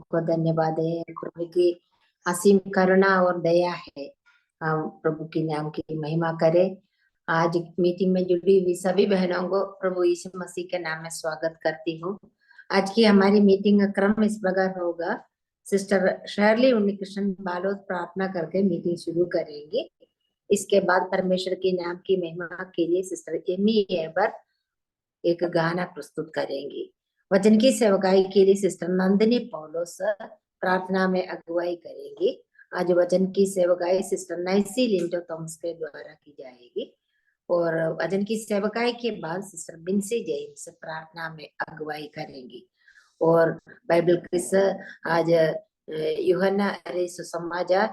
को धन्यवाद है। प्रभु की असीम करुणा और दया है। हम प्रभु के नाम की महिमा करें। आज मीटिंग में जुड़ी हुई सभी बहनों को प्रभु यीशु मसीह के नाम में स्वागत करती हूँ। आज की हमारी मीटिंग का क्रम इस प्रकार होगा। सिस्टर शर्ली उन्नीकृष्ण बालोद प्रार्थना करके मीटिंग शुरू करेंगे। इसके बाद परमेश्वर के नाम की महिमा के लिए सिस्टर एमी एबर एक गाना प्रस्तुत करेंगी। वचन की सेवकाई के लिए सिस्टर नंदिनी पौलोस प्रार्थना में अगुवाई करेंगी। आज वचन की सेवकाई सिस्टर नैसी लिंटो थॉमस के द्वारा की जाएगी और वचन की सेवकाई के बाद सिस्टर बिन्सी जेम्स प्रार्थना में अगुवाई करेंगी। और बाइबल क्विज आज यूहन्ना अरे सुसमाचार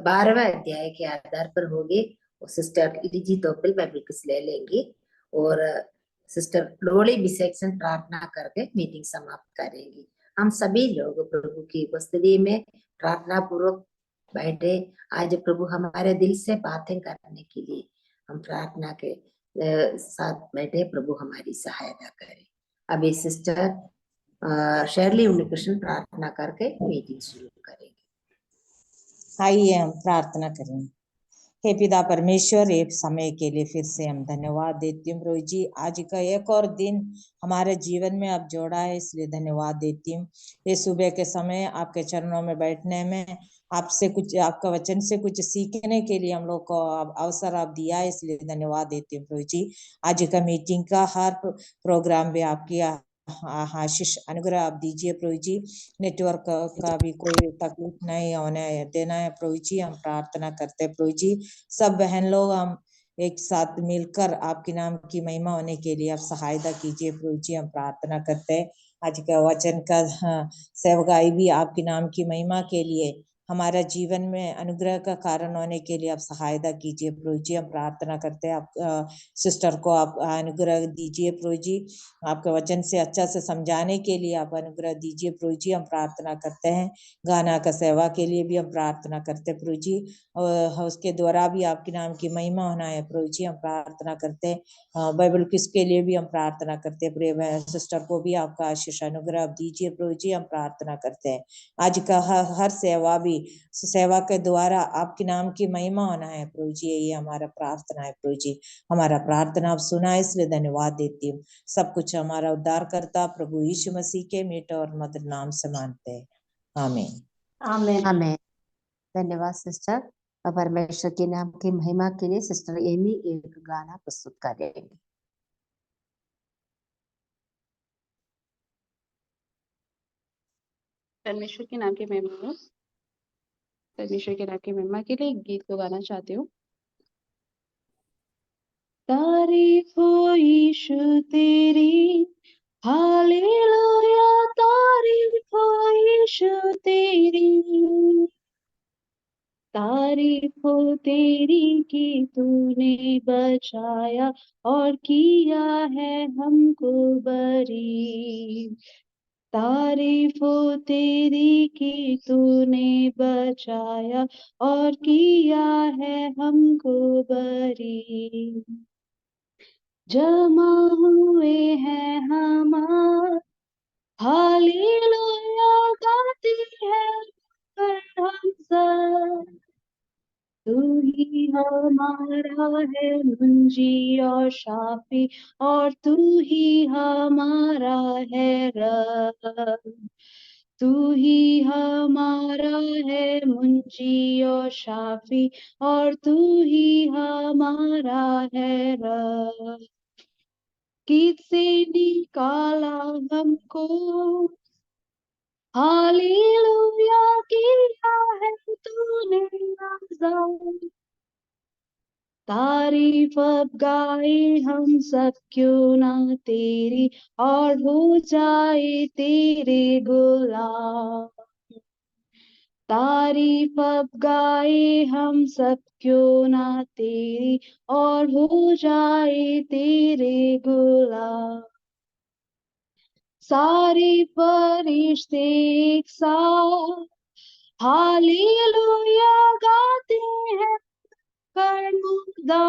12वें अध्याय के आधार पर होगी। सिस्टर इलिजी तोपिल बाइबल क्विज ले लेंगी और सिस्टर लोली बिसेक्शन प्रार्थना करके मीटिंग समाप्त करेंगी। हम सभी लोग प्रभु की उपस्थिति में प्रार्थना पूर्वक बैठे। आज प्रभु हमारे दिल से बातें करने के लिए हम प्रार्थना के साथ बैठे। प्रभु हमारी सहायता करे। अभी सिस्टर शर्ली उन्नीकृष्ण प्रार्थना करके मीटिंग शुरू करेंगे। आइए हम प्रार्थना करें। हे पिता परमेश्वर, एक समय के लिए फिर से हम धन्यवाद देती हूँ प्रभु जी। आज का एक और दिन हमारे जीवन में अब जोड़ा है, इसलिए धन्यवाद देती हूँ। ये सुबह के समय आपके चरणों में बैठने में, आपसे कुछ, आपका वचन से कुछ सीखने के लिए हम लोग को अवसर आप दिया है, इसलिए धन्यवाद देती हूँ प्रभु जी। आज का मीटिंग का हर प्रोग्राम भी आपकी आशीष अनुग्रह आप दीजिए प्रभु जी। नेटवर्क का भी कोई तकलीफ नहीं होने देना है प्रभु जी, हम प्रार्थना करते हैं प्रभु जी। सब बहन लोग हम एक साथ मिलकर आपके नाम की महिमा होने के लिए आप सहायता कीजिए प्रभु जी, हम प्रार्थना करते हैं। आज का वचन का सेवकाई भी आपके नाम की महिमा के लिए, हमारा जीवन में अनुग्रह का कारण होने के लिए आप सहायता कीजिए प्रभु जी, हम प्रार्थना करते हैं। आप सिस्टर को आप अनुग्रह दीजिए प्रभु जी, आपके वचन से अच्छा से समझाने के लिए आप अनुग्रह दीजिए प्रभु जी, हम प्रार्थना करते हैं। गाना का सेवा के लिए भी हम प्रार्थना करते हैं प्रभु जी, और उसके द्वारा भी आपके नाम की महिमा होना है प्रभु जी, हम प्रार्थना करते हैं। बाइबल क्विज के लिए भी हम प्रार्थना करते हैं। प्रिय सिस्टर को भी आपका आशीष अनुग्रह दीजिए प्रभु जी, हम प्रार्थना करते हैं। आज का हर सेवा भी, सेवा के द्वारा आपके नाम की महिमा होना है प्रभु जी, ये हमारा प्रार्थना है प्रभु जी। हमारा प्रार्थना आप सुना, इसलिए धन्यवाद देती हूँ। सब कुछ हमारा उद्धार करता प्रभु यीशु मसीह के मीठे और मधुर नाम से मानते हैं, आमीन। आमीन आमीन। धन्यवाद सिस्टर। परमेश्वर के नाम की महिमा के लिए सिस्टर एमी एक गाना प्रस्तुत करेंगे। परमेश्वर के नाम की महिमा, परमेश्वर के नाम की महिमा के लिए एक गीत को गाना चाहती हूँ। तारीफ हो यीशु तेरी, हालेलुया, तारीफ हो यीशु तेरी, तारीफ हो तेरी कि तूने बचाया और किया है हमको बरी। तारीफ हो तेरी कि तूने बचाया और किया है हमको बरी। जमा हुए हैं हमारे, हालेलुया गाती है हम सब। तू ही हमारा है मुंजी और शाफी, और तू ही हमारा है रब। तू ही हमारा है मुंजी और शाफी, और तू ही हमारा है रब। किससे निकाला हमको, हालेलुया किया है तूने आजाद। तारीफ अब गाए हम सब क्यों ना तेरी, और हो जाए तेरे गुलाम। तारीफ अब गाए हम सब क्यों ना तेरी, और हो जाए तेरे गुलाम। सारे फरिश्ते एक साथ हालेलुया गाते हैं कर मुर्दा।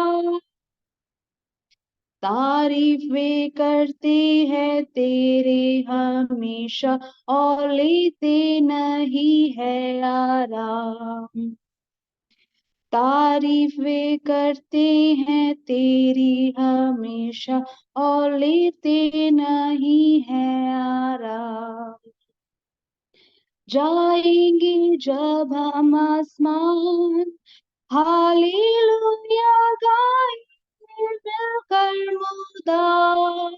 तारीफ वे करते हैं तेरे हमेशा और लेते नहीं है आराम। तारीफ वे करते हैं तेरी हमेशा और लेते नहीं है आराम। जाएंगे जब हम आसमान, हालेलुया गाएंगे मिलकर मुदा।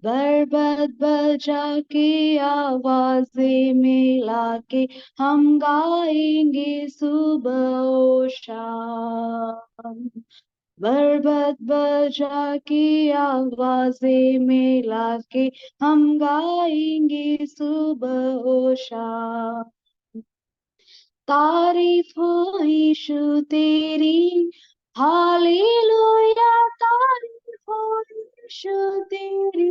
बरबत बजा के आवाज़ें मिला के हम गाएंगे सुबह और शाम। बरबत बजा के आवाज़ें मिला के हम गाएंगे सुबह और शाम। तारीफ हो यीशु तेरी, हालेलुया तारीफ हो यीशु तेरी।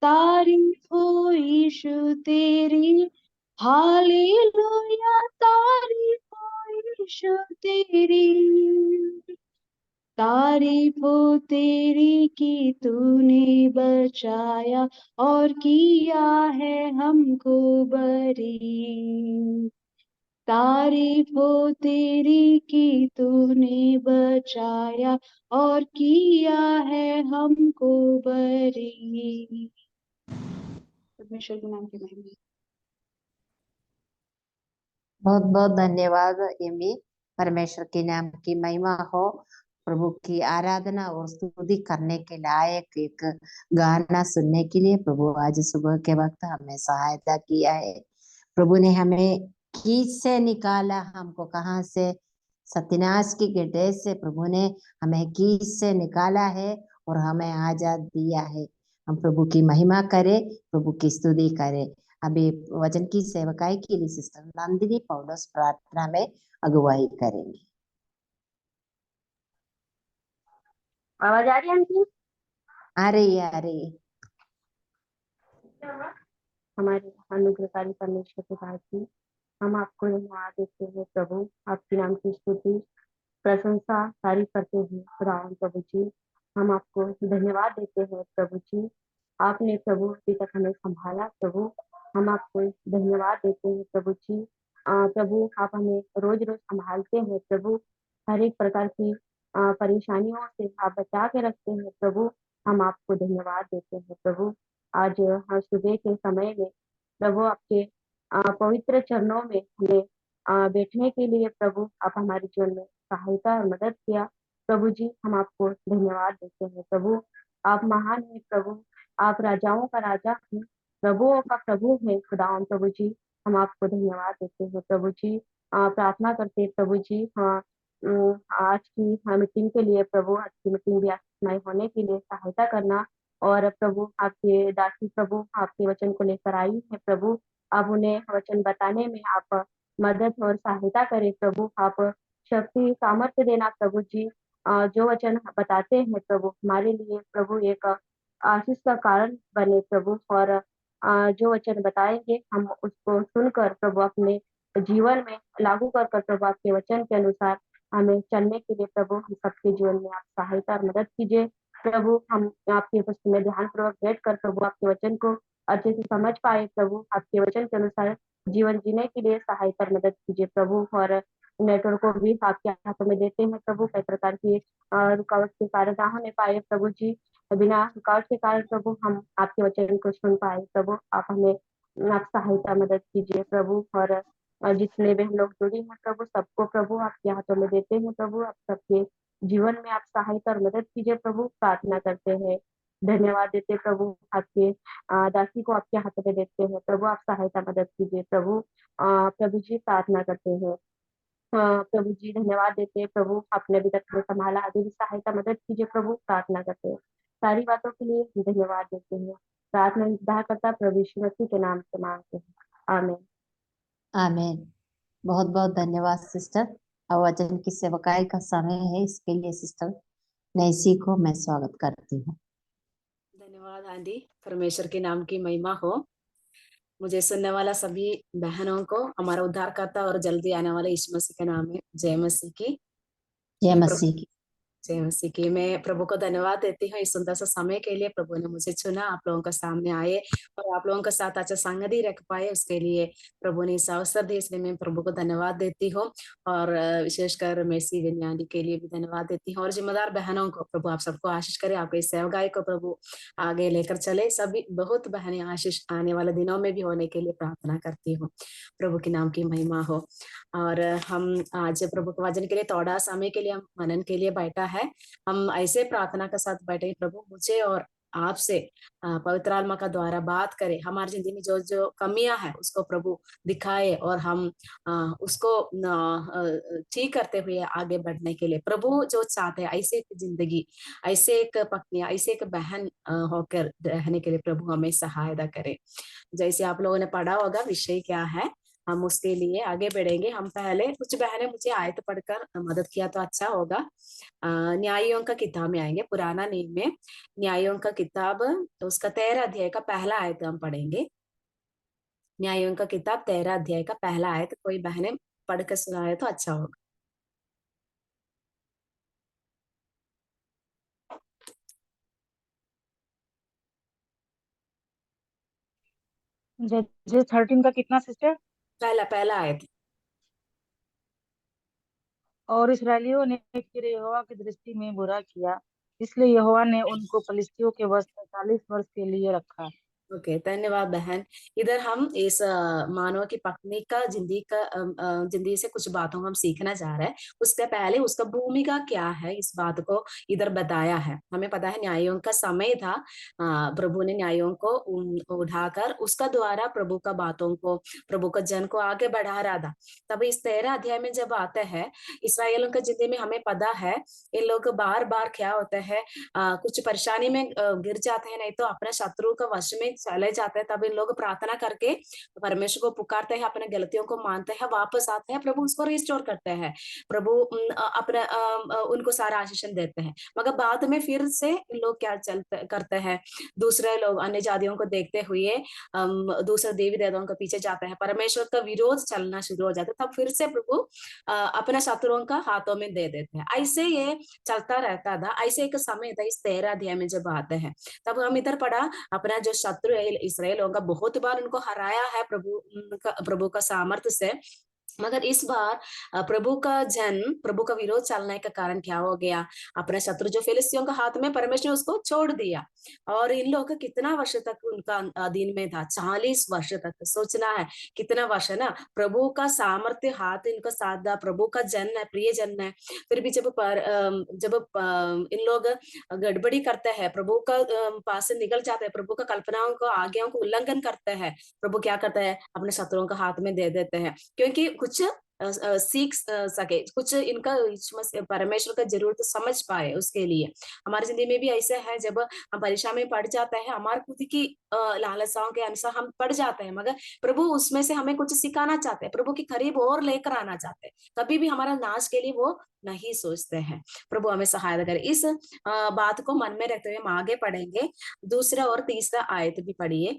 तारीफ हो यीशु तेरी, हालेलुया तारीफ हो यीशु तेरी। तारीफ हो तेरी कि तूने बचाया और किया है हमको बरी। तारीफ हो तेरी कि तूने बचाया और किया है हमको बरी। परमेश्वर के नाम की महिमा। बहुत बहुत धन्यवाद एमी। परमेश्वर के नाम की महिमा हो। प्रभु की आराधना और स्तुति करने के लायक एक गाना सुनने के लिए प्रभु आज सुबह के वक्त हमें सहायता किया है। प्रभु ने हमें कीच से निकाला, हमको कहाँ से, सत्यनाश की गड्ढे से प्रभु ने हमें कीच से निकाला है और हमें आजाद दिया है। हम प्रभु की महिमा करें, प्रभु की स्तुति करें। अभी वचन की सेवकाई के लिए सिस्टर नंदिनी पौलुस प्रार्थना में अगुवाई करेंगे। आवाज आ रही है आंटी? आ रही है, आ रही है। हमारे अनुग्रहकारी परमेश्वर के पास ही हम आपको धन्यवाद देते हैं प्रभु, आपके नाम की स्तुति प्रशंसा तारीफ करते हैं खुदावन प्रभु जी। हम आपको धन्यवाद देते हैं प्रभु जी, आपने प्रभु अभी तक हमें संभाला प्रभु। हम आपको धन्यवाद देते हैं प्रभु जी। प्रभु आप हमें रोज रोज संभालते हैं प्रभु, हर एक प्रकार की परेशानियों से आप बचा के रखते हैं प्रभु। हम आपको धन्यवाद देते हैं प्रभु। आज सुबह के समय में प्रभु आपके पवित्र चरणों में हमें बैठने के लिए प्रभु आप हमारे जीवन में सहायता और मदद किया प्रभु जी। हम आपको धन्यवाद देते हैं प्रभु। आप महान हैं प्रभु, आप राजाओं का राजा हैं, प्रभुओं का प्रभु है खुदावन प्रभु जी। हम आपको धन्यवाद देते हैं प्रभु जी। प्रार्थना करते हैं प्रभु जी। हाँ, आज की मीटिंग के लिए प्रभु, आज की मीटिंग भी आत्माएं होने के लिए सहायता करना और प्रभु आपके दासी प्रभु आपके वचन को लेकर आई है प्रभु, आप उन्हें वचन बताने में आप मदद और सहायता करें प्रभु। आप शक्ति सामर्थ्य देना प्रभु जी। जो वचन बताते हैं प्रभु हमारे लिए प्रभु एक आशीष का कारण बने प्रभु, और जो वचन बताएंगे हम उसको सुनकर प्रभु अपने जीवन में लागू कर प्रभु आपके वचन के अनुसार हमें चलने के लिए प्रभु हम सबके जीवन में आप सहायता और मदद कीजिए प्रभु। हम आपके पुस्तक में ध्यान पूर्वक बैठ कर प्रभु आपके वचन को अच्छे से समझ पाए प्रभु, आपके वचन के अनुसार जीवन जीने के लिए सहायता और मदद कीजिए प्रभु। और नेटवर्क को भी आपके हाथों में देते हैं प्रभु, कई प्रकार की रुकावट के कारण ना होने पाए प्रभु जी, बिना रुकावट के कारण प्रभु हम आपके वचन को सुन पाए प्रभु। आप हमें आप सहायता मदद कीजिए प्रभु। और जितने भी हम लोग जुड़ी हैं प्रभु सबको प्रभु आपके हाथों में देते हैं प्रभु, आप सबके जीवन में आप सहायता और मदद कीजिए प्रभु। प्रार्थना करते हैं, धन्यवाद देते प्रभु, आपके दासी को आपके हाथों में देते हैं प्रभु, आप सहायता मदद कीजिए प्रभु। प्रभु जी प्रार्थना करते हैं, प्रभु जी धन्यवाद देते हैं प्रभु, आपने अभी तक हमें संभाला, आगे भी सहायता मदद कीजिए प्रभु। प्रार्थना करते हैं, सारी बातों के लिए धन्यवाद देते हैं। प्रार्थना उद्धारकर्ता प्रभु यीशु मसीह के नाम से मांगते हैं, आमीन। आमीन। बहुत बहुत धन्यवाद सिस्टर। अब वचन की सेवकाई का समय है, इसके लिए सिस्टर नैसी को मैं स्वागत करती हूँ। धन्यवाद आंटी, परमेश्वर के नाम की महिमा हो। मुझे सुनने वाला सभी बहनों को हमारा उद्धारकर्ता और जल्दी आने वाले यीशु मसीह के नाम में जय मसीह की। जय मसीह की। जय मसीह की। मैं प्रभु को धन्यवाद देती हूँ इस सुंदर सा समय के लिए। प्रभु ने मुझे चुना, आप लोगों के सामने आए और आप लोगों के साथ अच्छा संगति रख पाए, उसके लिए प्रभु ने इस अवसर दिया, इसलिए मैं प्रभु को धन्यवाद देती हूँ। और विशेषकर मेसी विन्यानी के लिए भी धन्यवाद देती हूँ, और जिम्मेदार बहनों को प्रभु आप सबको आशीष करे, आपके इस सेवकाई को प्रभु आगे लेकर चले। सभी बहुत बहनें आशीष आने वाले दिनों में भी होने के लिए प्रार्थना करती हूँ। प्रभु के नाम की महिमा हो। और हम आज प्रभु के वचन के लिए थोड़ा समय के लिए हम मनन के लिए बैठा है। हम ऐसे प्रार्थना के साथ बैठे, प्रभु मुझे और आपसे पवित्र आत्मा का द्वारा बात करे, हमारी जिंदगी में जो जो कमियां हैं उसको प्रभु दिखाए, और हम उसको ठीक करते हुए आगे बढ़ने के लिए प्रभु जो चाहते हैं, ऐसे एक जिंदगी, ऐसे एक पत्नी, ऐसे एक बहन होकर रहने के लिए प्रभु हमें सहायता करे। जैसे आप लोगों ने पढ़ा होगा विषय क्या है, हम उसके लिए आगे बढ़ेंगे। हम पहले कुछ बहनें मुझे आयत पढ़कर मदद किया तो अच्छा होगा। न्यायों का किताब में आएंगे, पुराना नियम में न्यायों का किताब, तो उसका 13 अध्याय का पहला आयत हम पढ़ेंगे। न्यायों का किताब 13 अध्याय का पहला आयत कोई बहनें पढ़कर सुनाए तो अच्छा होगा। जजेस 13 का कितना सिस्टर? पहला आयत। और इसराइलियों ने फिर यहोवा की दृष्टि में बुरा किया, इसलिए यहोवा ने उनको पलिश्तियों के वश 45 वर्ष के लिए रखा। ओके, धन्यवाद बहन। इधर हम इस मानव की पत्नी का जिंदगी से कुछ बातों को हम सीखना जा रहे हैं। उसके पहले उसका भूमिका क्या है, इस बात को इधर बताया है। हमें पता है न्यायों का समय था, प्रभु ने न्यायों को उठाकर उसका द्वारा प्रभु का बातों को, प्रभु का जन को आगे बढ़ा रहा था। तब इस 13 अध्याय में जब आते हैं इसराइलियों का जिंदगी में, हमें पता है ये लोग बार बार क्या होता है, कुछ परेशानी में गिर जाते हैं, नहीं तो अपने शत्रु का वश में चले जाते हैं। तब इन लोग प्रार्थना करके परमेश्वर को पुकारते हैं, अपने गलतियों को मानते हैं, वापस आते हैं, प्रभु उसको रिस्टोर करते हैं, प्रभु अपने उनको सारा आशीषण देते हैं। मगर बाद में फिर से इन लोग क्या करते हैं, दूसरे लोग अन्य जातियों को देखते हुए दूसरे देवी देवताओं के पीछे जाते हैं, परमेश्वर का विरोध चलना शुरू हो जाता है। तब फिर से प्रभु अपने शत्रुओं का हाथों में दे देते हैं। ऐसे ये चलता रहता था। ऐसे एक समय था इस 13 अध्याय में जब आते हैं, तब हम इधर पढ़ा अपना जो शत्रु इसराइल का बहुत बार उनको हराया है प्रभु का सामर्थ्य से। मगर इस बार प्रभु का विरोध चलने का कारण क्या हो गया, अपने शत्रु जो फिलिस्तियों का हाथ में परमेश्वर ने उसको छोड़ दिया। और इन लोगों का कितना वर्ष तक उनका अधीन में था, 40 वर्ष तक। सोचना है कितना वर्ष है ना, प्रभु का सामर्थ्य हाथ इनका साथ था, प्रभु का जन है, प्रिय जन है। फिर भी जब इन लोग गड़बड़ी करते हैं, प्रभु का पास से निकल जाते हैं, प्रभु का कल्पनाओं को, आज्ञाओं को उल्लंघन करते हैं, प्रभु क्या करता है, अपने शत्रुओं का हाथ में दे देते हैं, क्योंकि कुछ सीख सके, कुछ इनका परमेश्वर का जरूरत समझ पाए। उसके लिए हमारी जिंदगी में भी ऐसे है, जब हम परीक्षा में पढ़ जाते हैं, हमारे खुद की लालसाओं के अनुसार हम पढ़ जाते हैं, मगर प्रभु उसमें से हमें कुछ सिखाना चाहते हैं, प्रभु के करीब और लेकर आना चाहते हैं। कभी भी हमारा नाश के लिए वो नहीं सोचते हैं। प्रभु हमें सहायता करे। इस बात को मन में रखते हुए हम आगे पढ़ेंगे। दूसरा और तीसरा आयत भी पढ़िए।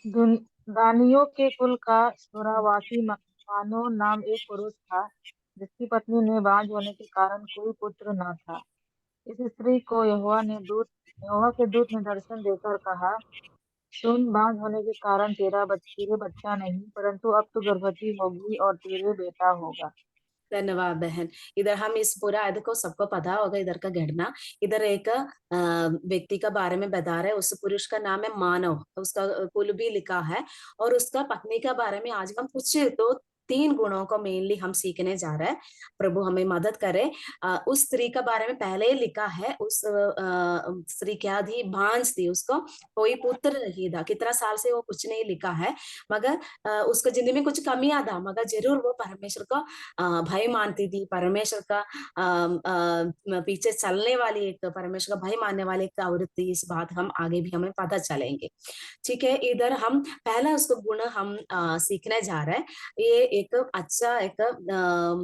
दानियों के कुल का सोरावासी मानो नाम एक पुरुष था, जिसकी पत्नी ने बांझ होने के कारण कोई पुत्र न था। इस स्त्री को यहोवा के दूत ने दर्शन देकर कहा, सुन, बांझ होने के कारण तेरे बच्चा नहीं, परंतु अब तू गर्भवती होगी और तेरे बेटा होगा। धन्यवाद बहन। इधर हम इस पूरा आयत को सबको पता होगा, इधर का घटना। इधर एक व्यक्ति का बारे में बता रहे, उस पुरुष का नाम है मानव, उसका कुल भी लिखा है। और उसका पत्नी का बारे में आज हम कुछ तो 3 गुणों को मेनली हम सीखने जा रहे हैं। प्रभु हमें मदद करे। उस स्त्री का बारे में पहले ही लिखा है। उस स्त्री क्या थी, बांझ थी, उसको कोई पुत्र नहीं था। कितना साल से वो कुछ नहीं लिखा है, मगर उसको जिंदगी में कुछ कमियां था, मगर जरूर वो परमेश्वर को भय मानती थी, परमेश्वर का पीछे चलने वाली, एक परमेश्वर का भय मानने वाली एक औरत थी। इस बात हम आगे भी हमें पता चलेंगे। ठीक है, इधर हम पहला उसको गुण हम सीखने जा रहे हैं। ये एक अच्छा एक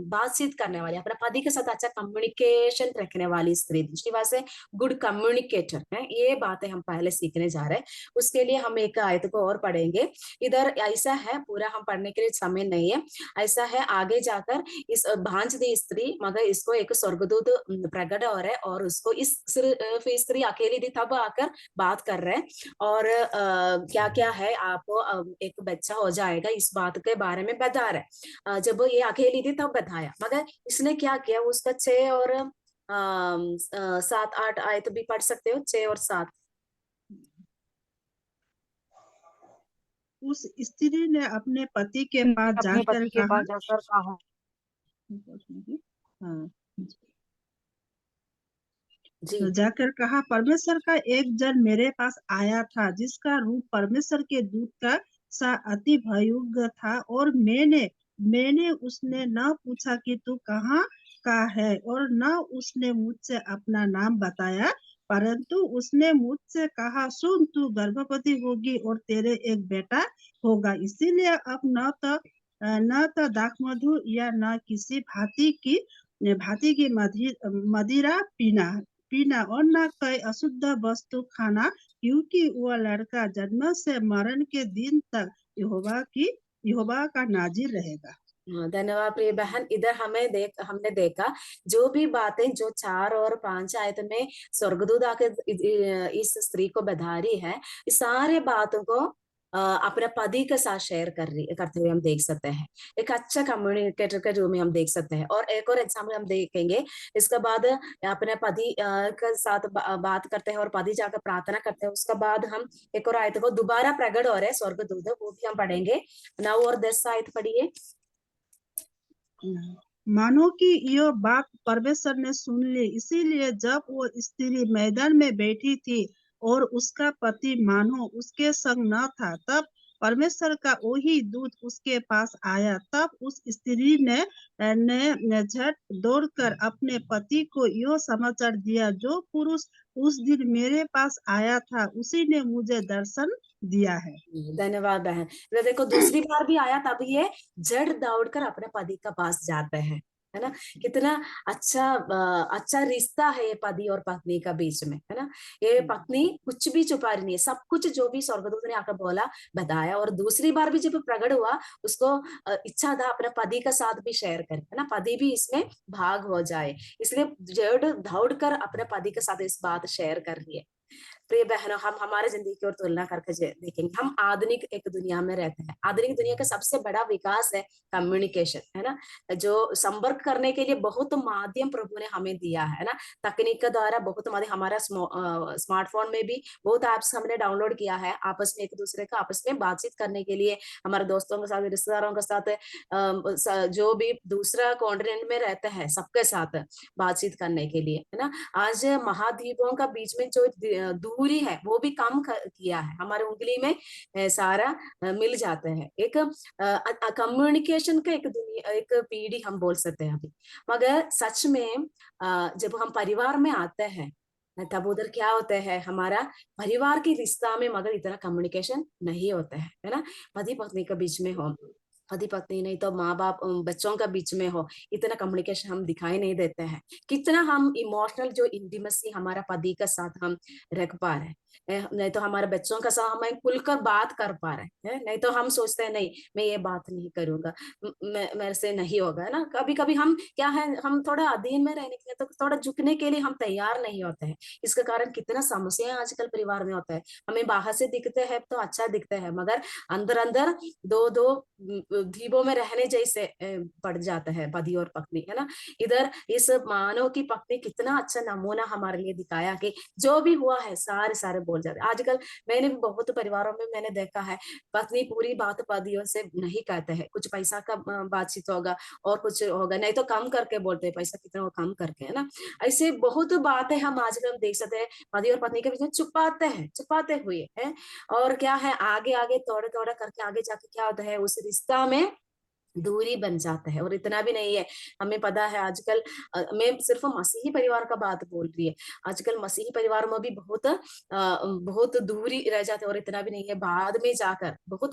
बातचीत करने वाली, अपने पति के साथ अच्छा कम्युनिकेशन रखने वाली स्त्री, she was a good communicator है। ये बातें हम पहले सीखने जा रहे हैं। उसके लिए हम एक आयत को और पढ़ेंगे। इधर ऐसा है, पूरा हम पढ़ने के लिए समय नहीं है। ऐसा है आगे जाकर इस भांज दी स्त्री, मगर इसको एक स्वर्गदूत प्रकट हो रहा है और उसको इस स्त्री अकेली थी तब आकर बात कर रहे हैं और क्या क्या है आपको एक बच्चा हो जाएगा इस बात के बारे में बता रहे हैं। जब ये अकेली थी तब बताया, मगर इसने क्या किया, उसका 6 और 7 8 आयत भी पढ़ सकते हो, 6 और 7। उस स्त्री ने अपने पति के पास अपने जाकर पति के कहा, पास जाकर कहा, हाँ, जी जाकर कहा, परमेश्वर का एक जन मेरे पास आया था जिसका रूप परमेश्वर के दूत का सा अति भयंकर था, और मैंने उसने न पूछा कि तू कहाँ का है, और न उसने मुझसे अपना नाम बताया, परंतु उसने मुझसे कहा, सुन, तू गर्भवती होगी और तेरे एक बेटा होगा। इसीलिए अब न तो दाखमधु या न किसी भांति की मदिरा पीना और न कोई अशुद्ध वस्तु खाना, क्योंकि वह लड़का जन्म से मरण के दिन तक यहोवा का नाज़ीर रहेगा। धन्यवाद प्रिय बहन। इधर हमने देखा जो भी बातें जो 4 और 5 आयत में स्वर्गदूत आकर इस स्त्री को बता रही है, इस सारे बातों को अपने पति के साथ शेयर करते हुए हम देख सकते हैं। एक अच्छा कम्युनिकेटर के रूप में हम देख सकते हैं। और एक और एग्जाम्पल हम देखेंगे, इसके बाद अपने पति के साथ बात करते हैं और पति जाकर प्रार्थना करते हैं। उसके बाद हम एक और आयत को दोबारा प्रकट हो रहे हैं स्वर्गदूत, वो भी हम पढ़ेंगे। 9 और 10 आयत पढ़िए। मानो कि यह बात परमेश्वर ने सुन ली, इसीलिए जब वो स्त्री मैदान में बैठी थी और उसका पति मानो उसके संग न था, तब परमेश्वर का वही दूत उसके पास आया। तब उस स्त्री ने झट दौड़कर अपने पति को यह समाचार दिया, जो पुरुष उस दिन मेरे पास आया था उसी ने मुझे दर्शन दिया है। धन्यवाद बहन। तो देखो दूसरी बार भी आया, तब ये जड़ दौड़कर अपने पति का पास जाते हैं, है ना। कितना अच्छा रिश्ता है ये पति और पत्नी का बीच में, है ना। ये पत्नी कुछ भी छुपा रही नहीं है, सब कुछ जो भी स्वर्गदूत ने आकर बोला बताया। और दूसरी बार भी जब प्रकट हुआ, उसको इच्छा था अपने पति का साथ भी शेयर करे, है ना, पति भी इसमें भाग हो जाए, इसलिए जड़ दौड़कर अपने पति के साथ इस बात शेयर कर रही है। प्रिय बहनों, हम हमारे जिंदगी की ओर तुलना करके देखेंगे। हम आधुनिक एक दुनिया में रहते हैं। आधुनिक दुनिया का सबसे बड़ा विकास है कम्युनिकेशन, है ना, जो संपर्क करने के लिए बहुत माध्यम प्रभु ने हमें दिया है ना। तकनीक के द्वारा बहुत माध्यम, हमारा स्मार्टफोन में भी बहुत ऐप्स हमने डाउनलोड किया है, आपस में एक दूसरे का आपस में बातचीत करने के लिए, हमारे दोस्तों के साथ, रिश्तेदारों के साथ, जो भी दूसरा कॉन्टिनेंट में रहते हैं सबके साथ बातचीत करने के लिए, है ना। आज महाद्वीपों का बीच में जो दूरी है वो भी कम किया है, हमारे उंगली में सारा मिल जाते हैं। एक कम्युनिकेशन का एक दुनिया, एक पीढ़ी हम बोल सकते हैं अभी। मगर सच में जब हम परिवार में आते हैं तब उधर क्या होता है, हमारा परिवार के रिश्ता में मगर इतना कम्युनिकेशन नहीं होता है ना। पति पत्नी के बीच में हो, पति पत्नी नहीं तो माँ बाप बच्चों का बीच में हो, इतना कम्युनिकेशन हम दिखाई नहीं देते हैं। कितना हम इमोशनल जो इंटीमेसी हमारा पति के साथ हम रख पा रहे हैं, नहीं तो हमारे बच्चों का साथ हम खुलकर बात कर पा रहे हैं, नहीं तो हम सोचते हैं नहीं मैं ये बात नहीं करूंगा, मेरे से नहीं होगा, है ना। कभी कभी हम क्या है, हम थोड़ा अधीन में रहने के लिए, तो थोड़ा झुकने के लिए हम तैयार नहीं होते हैं। इसके कारण कितना समस्या आजकल परिवार में होता है। हमें बाहर से दिखते हैं तो अच्छा दिखते हैं, मगर अंदर अंदर दो द्वीपों में रहने जैसे पड़ जाता है पति और पत्नी, है ना। इधर इस मानव की पत्नी कितना अच्छा नमूना हमारे लिए दिखाया कि जो भी हुआ है सारे बोल जाते। आजकल मैंने भी बहुत परिवारों में मैंने देखा है, पत्नी पूरी बात पतियों से नहीं कहते हैं, कुछ पैसा का बातचीत होगा और कुछ होगा, नहीं तो कम करके बोलते हैं, पैसा कितना वो कम करके, है ना। ऐसे बहुत बातें हम आजकल देख सकते हैं, पति और पत्नी के बीच में छुपाते हुए है। और क्या है, आगे आगे थोड़ा थोड़ा करके आगे जाके क्या होता है, उस रिश्ता में दूरी बन जाता है। और इतना भी नहीं है, हमें पता है आजकल मैं सिर्फ मसीही परिवार का बात बोल रही है, आजकल मसीही परिवार में भी बहुत दूरी रह जाते हैं। और इतना भी नहीं है, बाद में जाकर बहुत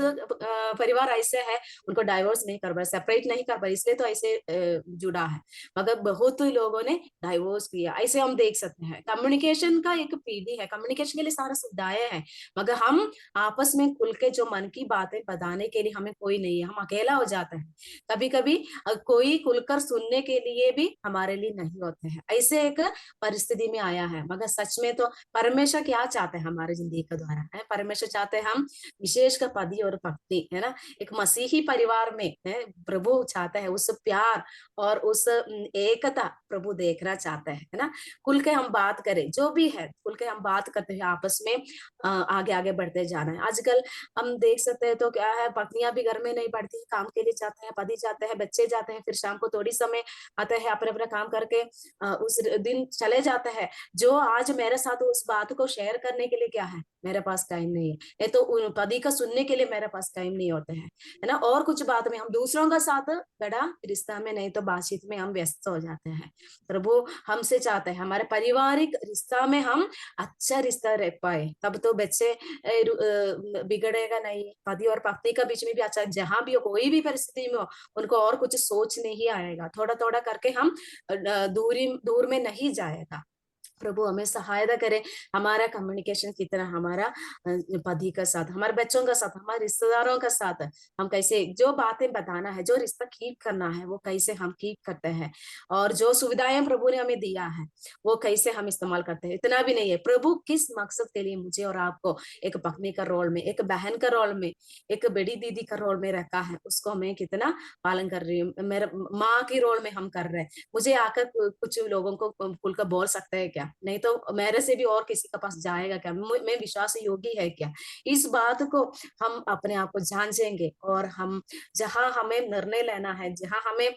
परिवार ऐसे है उनको डाइवोर्स नहीं कर पाए, सेपरेट नहीं कर पाए, इसलिए तो ऐसे जुड़ा है। मगर बहुत लोगों ने डाइवोर्स किया, ऐसे हम देख सकते हैं। कम्युनिकेशन का एक पीढ़ी है, कम्युनिकेशन के लिए सारा सुविधाएं हैं, मगर हम आपस में खुल के जो मन की बातें बताने के लिए हमें कोई नहीं है, हम अकेला हो जाते हैं। कभी कभी कोई खुलकर सुनने के लिए भी हमारे लिए नहीं होते हैं, ऐसे एक परिस्थिति में आया है। मगर सच में तो परमेश्वर क्या चाहते हैं हमारे जिंदगी के द्वारा है, परमेश्वर चाहते हैं हम विशेष का पति और पत्नी है ना, एक मसीही परिवार में है, प्रभु चाहते हैं उस प्यार और उस एकता प्रभु देखना चाहते हैं, है ना। खुल के हम बात करें, जो भी है खुल के हम बात करते हैं, आपस में आगे आगे बढ़ते जाना है। आजकल हम देख सकते हैं तो क्या है, पत्नियां भी घर में नहीं पड़ती, काम के लिए जाते हैं, पति जाते हैं, बच्चे जाते हैं, फिर शाम को थोड़ी समय आते हैं, अपने अपना काम करके उस दिन चले जाते हैं। जो आज मेरे साथ उस बात को शेयर करने के लिए क्या है, मेरे पास टाइम नहीं है, ये तो पति का सुनने के लिए मेरे पास टाइम नहीं होता है ना। और कुछ बात में हम दूसरों का साथ बड़ा रिश्ता में नहीं तो बातचीत में हम व्यस्त हो जाते हैं। प्रभु हमसे चाहते हैं हमारे पारिवारिक रिश्ता में हम अच्छा रिश्ता रह पाए, तब तो बच्चे बिगड़ेगा नहीं, पति और पत्नी का बीच में भी अच्छा, जहां भी हो कोई भी परिस्थिति में हो, उनको और कुछ सोच नहीं आएगा, थोड़ा थोड़ा करके हम दूर में नहीं जाएगा। प्रभु हमें सहायता करे, हमारा कम्युनिकेशन कितना हमारा पति के साथ, हमारे बच्चों के साथ, हमारे रिश्तेदारों के साथ हम कैसे जो बातें बताना है, जो रिश्ता कीप करना है वो कैसे हम कीप करते हैं, और जो सुविधाएं प्रभु ने हमें दिया है वो कैसे हम इस्तेमाल करते हैं। इतना भी नहीं है, प्रभु किस मकसद के लिए मुझे और आपको एक पत्नी का रोल में, एक बहन का रोल में, एक बड़ी दीदी का रोल में रखा है, उसको मैं कितना पालन कर रही हूँ, मेरे माँ के रोल में हम कर रहे हैं। मुझे आकर कुछ लोगों को खुलकर बोल सकते हैं क्या, नहीं तो मेरे से भी और किसी के पास जाएगा क्या, मैं विश्वास योग्य है क्या, इस बात को हम अपने आप को जांचेंगे। और हम जहां हमें निर्णय लेना है, जहां हमें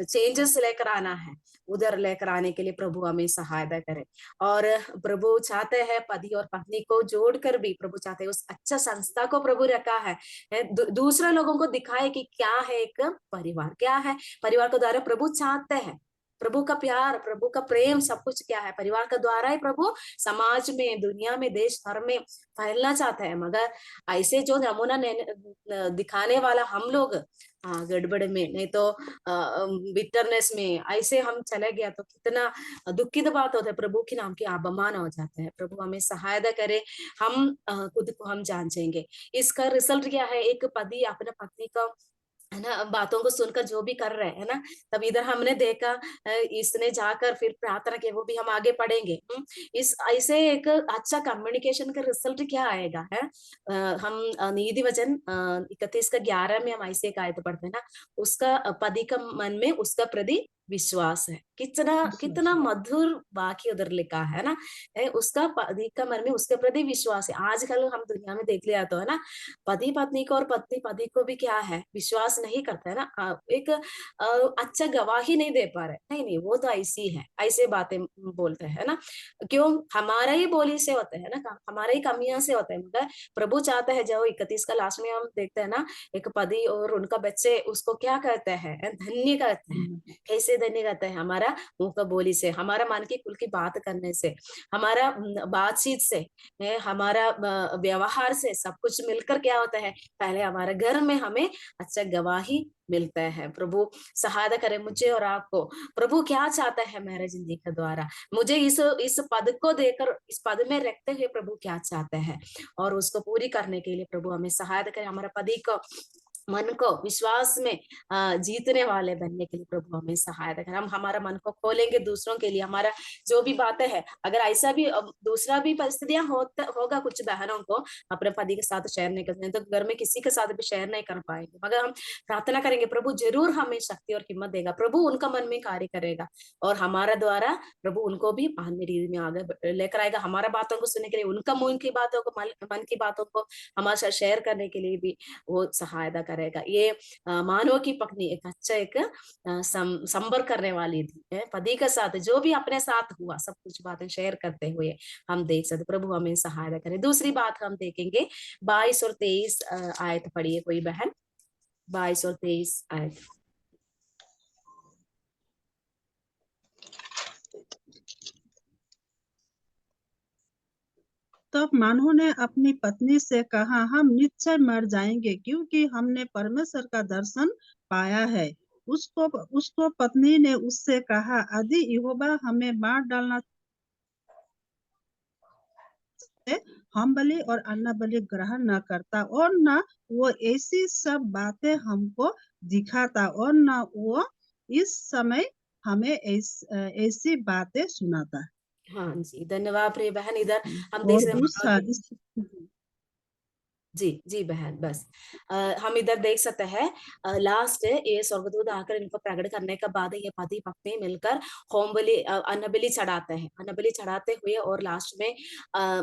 चेंजेस लेकर आना है, उधर लेकर आने के लिए प्रभु हमें सहायता करे। और प्रभु चाहते हैं पति और पत्नी को जोड़कर भी, प्रभु चाहते हैं उस अच्छा संस्था को प्रभु रखा है, दूसरे लोगों को दिखाए कि क्या है एक परिवार, क्या है परिवार के द्वारा प्रभु चाहते हैं। प्रभु का प्यार, प्रभु का प्रेम, सब कुछ क्या है परिवार का द्वारा ही प्रभु समाज में, दुनिया में, देश भर में फैलना चाहता है। मगर ऐसे जो नमूना दिखाने वाला हम लोग गड़बड़ में, नहीं तो बिटरनेस में ऐसे हम चले गया तो कितना दुखित बात होता है, प्रभु के नाम की अपमान हो जाता है। प्रभु हमें सहायता करे, हम खुद को हम जांचेंगे। इसका रिजल्ट क्या है, एक पति अपने पत्नी का है ना बातों को सुनकर जो भी कर रहे हैं ना, तब इधर हमने देखा इसने जाकर फिर प्रार्थना की, वो भी हम आगे पढ़ेंगे। इस ऐसे एक अच्छा कम्युनिकेशन का रिजल्ट क्या आएगा है, हम नीति वचन 31:11 में हम ऐसे एक आयत पढ़ते हैं ना, उसका पति का मन में उसका प्रति विश्वास है, कितना कितना मधुर वाक्य उधर लिखा है ना, उसका पति का मन में उसके प्रति विश्वास है। आजकल हम दुनिया में देख लिया तो है ना, पति पत्नी को और पत्नी पति को भी क्या है विश्वास नहीं करता है ना, एक अच्छा गवाही नहीं दे पा रहे, नहीं नहीं वो तो ऐसी है, ऐसे बातें बोलते हैं ना, क्यों हमारा ही बोली से होता है ना, हमारा ही कमियां से होता है। मगर प्रभु चाहता है, जो 31 का लास्ट में हम देखते हैं ना, एक पति और उनका बच्चे उसको क्या कहते हैं, धन्य कहते हैं। कैसे धन्य कहते हैं, हमारा मुंह का बोली से, हमारा मन की खुल की बात करने से, हमारा बातचीत से, हमारा व्यवहार से, सब कुछ मिलकर क्या होता है, पहले हमारे घर में हमें अच्छा गवाही मिलता है। प्रभु सहायता करे मुझे और आपको। प्रभु क्या चाहता है मेरे जिंदगी के द्वारा, मुझे इस पद को देकर, इस पद में रखते हुए प्रभु क्या चाहते हैं, और उसको पूरी करने के लिए प्रभु हमें सहायता करे। हमारा पति को मन को विश्वास में जीतने वाले बनने के लिए प्रभु हमें सहायता करें। हम हमारा मन को खोलेंगे दूसरों के लिए, हमारा जो भी बातें हैं, अगर ऐसा भी दूसरा भी परिस्थितियां होगा कुछ बहनों को अपने पति के साथ शेयर नहीं करते तो घर में किसी के साथ भी शेयर नहीं कर पाएंगे, मगर हम प्रार्थना करेंगे प्रभु जरूर हमें शक्ति और हिम्मत देगा, प्रभु उनका मन में कार्य करेगा, और हमारा द्वारा प्रभु उनको भी रीति में आगे लेकर आएगा। हमारा बातों को सुनने के लिए, उनका मन की बातों को, मन की बातों को हमारे साथ शेयर करने के लिए भी वो सहायता करेगा। ये मानव की पत्नी एक अच्छा एक संपर्क करने वाली थी, पति के साथ जो भी अपने साथ हुआ सब कुछ बातें शेयर करते हुए हम देख सकते। प्रभु हमें सहायता करे। दूसरी बात हम देखेंगे 22 और 23 आयत पढ़िए कोई बहन। 22 और 23 आयत। तब मानव ने अपनी पत्नी से कहा, हम निश्चय मर जाएंगे क्योंकि हमने परमेश्वर का दर्शन पाया है। उसको पत्नी ने उससे कहा, यदि यहोवा हमें मार डालना चाहे, हम बलि और अन्न बलि ग्रहण न करता, और न वो ऐसी सब बातें हमको दिखाता, और न वो इस समय हमें ऐसी बातें सुनाता। हाँ जी, धन्यवाद प्रिय बहन। इधर हम और देख रहे जी बहन, बस हम इधर देख सकते हैं लास्ट ये स्वर्गदूत आकर इनको प्रकट करने के बाद ये पति पत्नी मिलकर होम बलि अन्न बलि चढ़ाते हैं। अन्न बलि चढ़ाते हुए और लास्ट में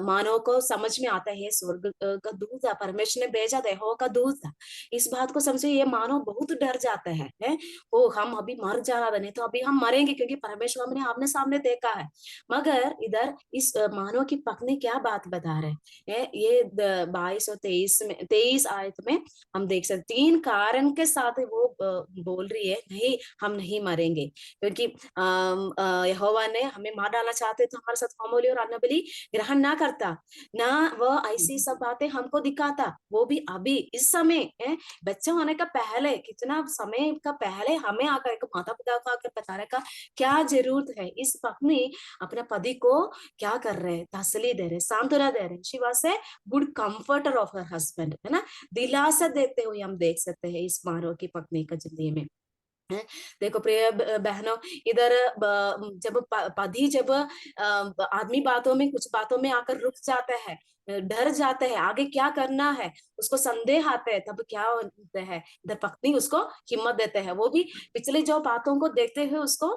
मानव को समझ में आता है स्वर्ग का दूत था, परमेश्वर ने भेजा था, यहोवा का दूत था। इस बात को समझे ये मानव बहुत डर जाते हैं है? ओ हम अभी मर जाना था, नहीं तो अभी हम मरेंगे, क्योंकि परमेश्वर हमने आमने सामने देखा है। मगर इधर इस मानव की पत्नी क्या बात बता रहे हैं, ये 22 और 23 आयत में हम देख सकते 3 कारण के साथ वो बोल रही है, नहीं हम नहीं मरेंगे, क्योंकि यहोवा ने हमें मार डालना चाहते तो हमारे साथ होम बलि और अन्न बलि ग्रहण ना करता, ना वो ऐसी सब बातें हमको दिखाता, वो भी अभी इस समय बच्चे होने का पहले, कितना समय का पहले हमें आकर माता पिता को आकर बताने का क्या जरूरत है। इस पत्नी अपने पति को क्या कर रहे हैं, तसल्ली दे रहे, सांत्वना दे रहे, she was a good comforter of her husband, है ना, दिलासा देते हुए हम देख सकते हैं इस मानव की पत्नी का जिंदगी में। देखो प्रिय बहनों, इधर जब पति जब आदमी बातों में कुछ बातों में आकर रुक जाते हैं, डर जाते हैं, आगे क्या करना है उसको संदेह आते हैं, तब क्या होता है, इधर पत्नी उसको हिम्मत देते हैं, वो भी पिछली जो बातों को देखते हुए उसको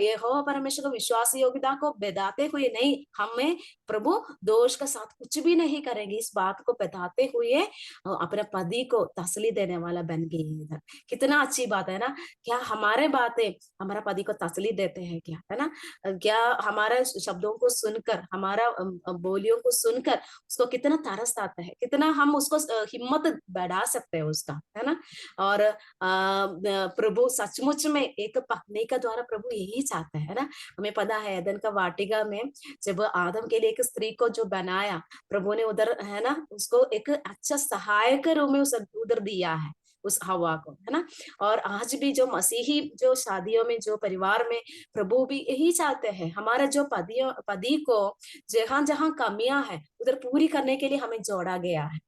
यहोवा परमेश्वर को विश्वास योग्यता को बताते हुए, नहीं हमें प्रभु दोष का साथ कुछ भी नहीं करेंगे, इस बात को बताते हुए अपने पति को तसल्ली देने वाला बन गई इधर। कितना अच्छी बात है ना, क्या हमारे बातें हमारा पति को तसल्ली देते हैं क्या, है ना, क्या हमारे शब्दों को सुनकर, हमारा बोलियों को सुनकर उसको कितना तरस आता है, कितना हम उसको हिम्मत बढ़ा सकते हैं उसका, है ना। और प्रभु सचमुच में एक पत्नी का द्वारा प्रभु यही चाहता है ना। हमें पता है एदन का वाटिका में जब आदम के लिए एक स्त्री को जो बनाया, प्रभु ने उधर है ना उसको एक अच्छा सहायक रूप में उधर दिया है उस हवा को, है ना। और आज भी जो मसीही जो शादियों में जो परिवार में प्रभु भी यही चाहते हैं, हमारा जो पति को जहां जहां कमियां है उधर पूरी करने के लिए हमें जोड़ा गया है,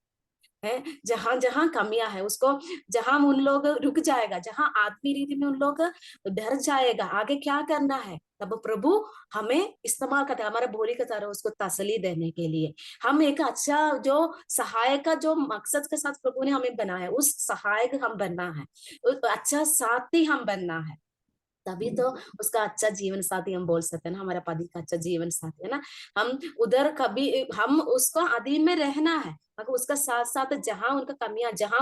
जहां जहां कमियां है उसको, जहां उन लोग रुक जाएगा, जहां आत्मीय रीति में उन लोग डर जाएगा आगे क्या करना है, तब प्रभु हमें इस्तेमाल करते हैं हमारे बोली के तरह उसको तसल्ली देने के लिए। हम एक अच्छा जो सहायक का जो मकसद के साथ प्रभु ने हमें बनाया, उस सहायक हम बनना है, अच्छा साथी हम बनना है, तभी तो उसका अच्छा जीवन साथी हम बोल सकते हैं ना, हमारा पति का अच्छा जीवन साथी, है ना। हम उधर कभी हम उसको अधीन में रहना है, मगर उसका साथ साथ जहां उनका कमियां, जहां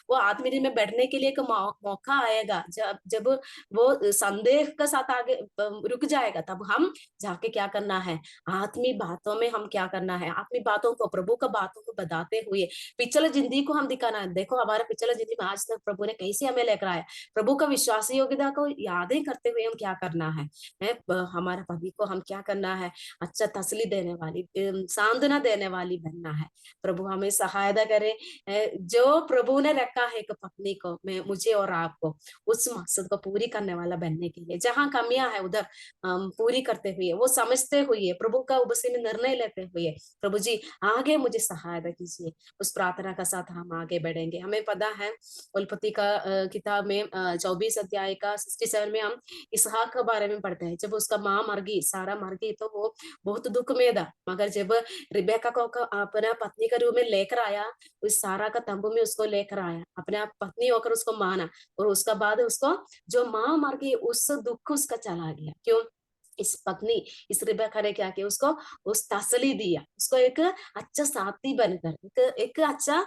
वो आत्मीय में बैठने के लिए एक मौका आएगा, जब वो संदेह के साथ आगे रुक जाएगा, तब हम जाके क्या करना है, आत्मीय बातों में हम क्या करना है, आत्मीय बातों को प्रभु का बातों को बताते हुए पिछले जिंदगी को हम दिखाना है। देखो हमारे पिछले जिंदगी में आज तक प्रभु ने कैसे हमें लेकर आया, प्रभु का विश्वास योग्यता को यादें करते हुए हम क्या करना है, हमारे पति को हम क्या करना है, अच्छा तसल्ली देने वाली, सांत्वना देने वाली बनना है। प्रभु हमें सहायता करे, जो प्रभु ने रखा है एक पत्नी को, मैं मुझे और आपको उस मकसद को पूरी करने वाला बनने के लिए, जहां कमियां है उधर पूरी करते हुए, वो समझते हुए, प्रभु का उसी में निर्णय लेते हुए, प्रभु जी आगे मुझे सहायता कीजिए, उस प्रार्थना का साथ हम आगे बढ़ेंगे। हमें पता है उत्पत्ति का किताब में 24 अध्याय का 67 में हम इसहाक के बारे में पढ़ते हैं। जब उसका माँ मर गई, सारा मर गई, तो वो बहुत दुख में था, मगर जब रिबेका को अपना पत्नी के रूप में लेकर आया, उस सारा का तंबू में उसको लेकर आया, अपने पत्नी होकर उसको माना, और उसका बाद उसको जो माँ मर गई उस दुख उसका चला गया। क्यों? इस पत्नी इस रिबेका ने क्या किया, उसको उस तसली दिया, उसको एक अच्छा साथी बनकर एक अच्छा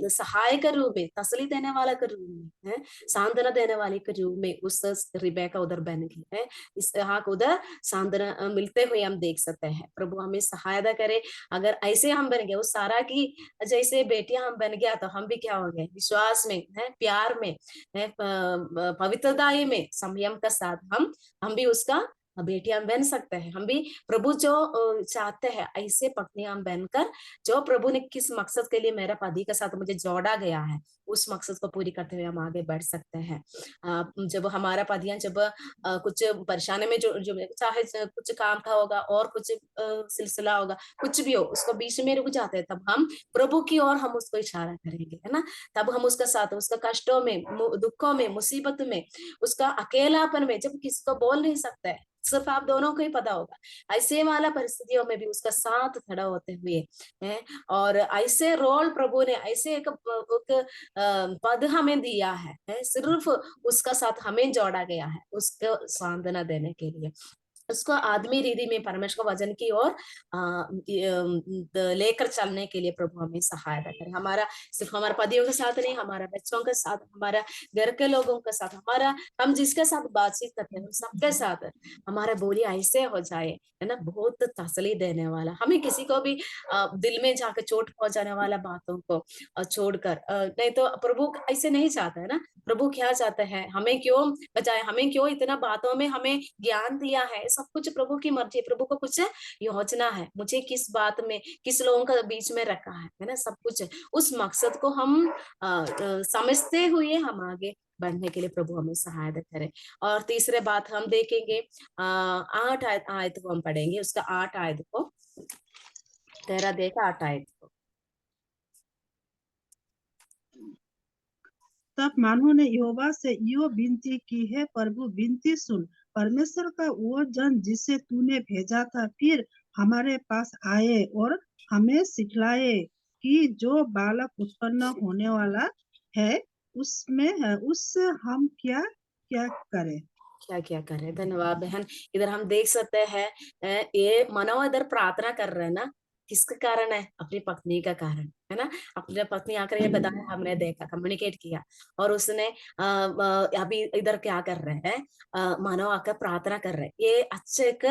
सहायक रूप में, तसली देने वाला के रूप में है, सांत्वना देने वाले के रूप में उस रिबेका उधर बन गई है। इस हाँ उधर सांत्वना मिलते हुए हम देख सकते हैं। प्रभु हमें सहायता करे। अगर ऐसे हम बन गए उस सारा की जैसे बेटियां हम बन गया, तो हम भी क्या होंगे, विश्वास में है, प्यार में है, पवित्रताई में, संयम का साथ हम भी उसका बेटियां बन सकते हैं। हम भी प्रभु जो चाहते हैं ऐसे पत्नियां बनकर, जो प्रभु ने किस मकसद के लिए मेरा पति के साथ मुझे जोड़ा गया है, उस मकसद को पूरी करते हुए हम आगे बढ़ सकते हैं। जब हमारा पतियां जब कुछ परेशानी में जो चाहे कुछ काम का होगा और कुछ सिलसिला होगा, कुछ भी हो, उसको बीच में रुक जाते हैं, तब हम प्रभु की ओर हम उसको इशारा करेंगे, है ना। तब हम उसका साथ, उसका कष्टों में, दुखों में, मुसीबत में, उसका अकेलापन में, जब किसी को बोल नहीं सकता है, सिर्फ आप दोनों को ही पता होगा, ऐसे वाला परिस्थितियों में भी उसका साथ खड़ा होते हुए है। और ऐसे रोल प्रभु ने, ऐसे एक पद हमें दिया है, सिर्फ उसका साथ हमें जोड़ा गया है, उसको सांत्वना देने के लिए, उसको आदमी रीति में परमेश्वर को वचन की ओर लेकर चलने के लिए प्रभु हमें सहायता करे। हमारा सिर्फ हमारे पतियों के साथ नहीं, हमारा बच्चों के साथ, हमारा घर के लोगों के साथ, हमारा हम जिसके साथ बातचीत करते हैं सबके साथ हमारा बोली ऐसे हो जाए, है ना, बहुत तसल्ली देने वाला, हमें किसी को भी दिल में जाकर चोट पहुंचाने वाला बातों को छोड़कर, नहीं तो प्रभु ऐसे नहीं चाहता है ना। प्रभु क्या चाहते हैं, हमें क्यों बचाए, हमें क्यों इतना बातों में हमें ज्ञान दिया है, सब कुछ प्रभु की मर्जी है, प्रभु को कुछ योजना है, मुझे किस बात में, किस लोगों का बीच में रखा है ना, सब कुछ उस मकसद को हम समझते हुए हम आगे बढ़ने के लिए प्रभु हमें सहायता करे। और तीसरे बात हम देखेंगे 8 आयत को हम पढ़ेंगे, उसका 8 आयत को, 13 देखा 8 आयत को। तब मानो ने यहोवा से यो विनती की है, प्रभु विनती सुन, परमेश्वर का वो जन जिसे तूने भेजा था फिर हमारे पास आए और हमें सिखलाए कि जो बालक उत्पन्न होने वाला है उसमें उससे हम क्या क्या करें। क्या क्या करें। धन्यवाद बहन। इधर हम देख सकते हैं ये मानव इधर प्रार्थना कर रहे हैं ना, किसके कारण है, अपनी पत्नी का कारण, है ना। अपनी पत्नी आकर ये बताया, हमने देखा, कम्युनिकेट किया, और उसने अभी इधर क्या कर रहे हैं, मानव आकर प्रार्थना कर रहे हैं। ये अच्छे एक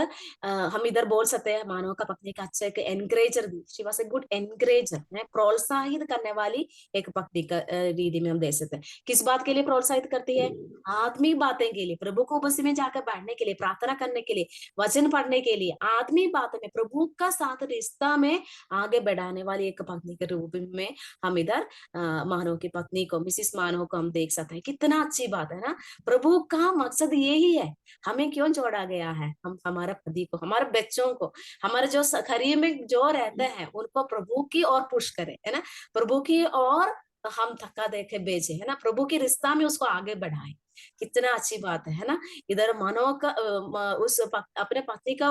हम इधर बोल सकते हैं, मानव का पत्नी का अच्छे एक एनकरेजर दी, शी वाज ए गुड एनकरेजर, प्रोत्साहित करने वाली एक पत्नी का रीति में हम देख सकते हैं। किस बात के लिए प्रोत्साहित करती है, आत्मिक बातें के लिए, प्रभु को बस में जाकर बैठने के लिए, प्रार्थना करने के लिए, वचन पढ़ने के लिए, आत्मिक बातों में प्रभु का साथ रिश्ता में आगे बढ़ाने वाली एक पत्नी के रूप में हम इधर मानव की पत्नी को, मिसिस मानव को हम देख सकते हैं। कितना अच्छी बात है ना। प्रभु का मकसद यही है, हमें क्यों जोड़ा गया है, हम हमारे पति को, हमारे बच्चों को, हमारे जो खरीद में जो रहते हैं उनको प्रभु की ओर पुश करें, है ना, प्रभु की ओर हम धक्का देके भेजे, है ना, प्रभु की रिश्ता में उसको आगे बढ़ाए। कितना अच्छी बात है ना। इधर मानव का अपने पति का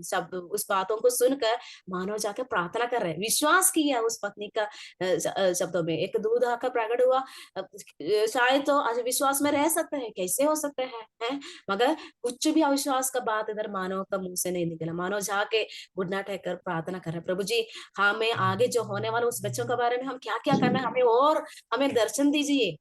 शब्द, उस बातों को सुनकर मानव जाकर प्रार्थना कर रहे हैं, विश्वास किया उस पत्नी का शब्दों में, एक दूध आकर प्रकट हुआ। शायद तो आज विश्वास में रह सकते हैं, कैसे हो सकते हैं, मगर कुछ भी अविश्वास का बात इधर मानव का मुंह से नहीं निकला। मानव जाके घुटना टेक कर प्रार्थना कर रहे, प्रभु जी हमें आगे जो होने वाले उस बच्चों के बारे में हम क्या क्या करना है, हमें और हमें दर्शन दीजिए।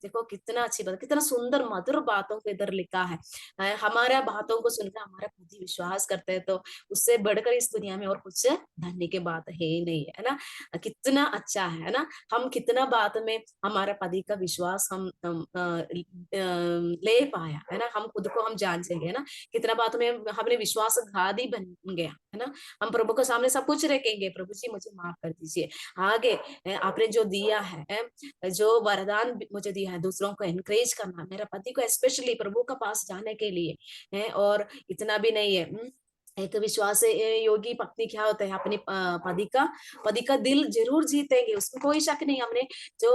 देखो कितना अच्छी बात, कितना सुंदर मधुर बातों को इधर लिखा है। हमारा बातों को सुनकर हमारा पति विश्वास करते हैं, तो उससे बढ़कर इस दुनिया में और कुछ धन्य की बात है ही नहीं है ना। कितना अच्छा है ना, हम कितना बात में हमारा पति का विश्वास हम ले पाया, है ना, हम खुद को हम जान सके, है ना, कितना बात में हमने विश्वासघाती बन गया, है ना। हम प्रभु के सामने सब कुछ रखेंगे, प्रभु जी मुझे माफ कर दीजिए, आगे आपने जो दिया है, जो वरदान मुझे दिया है, दूसरों को एनकरेज करना, मेरा पति को स्पेशली प्रभु का पास जाने के लिए है। और इतना भी नहीं है, एक विश्वास योगी पत्नी क्या होता है, अपनी पति का दिल जरूर जीतेंगे, उसमें कोई शक नहीं। हमने जो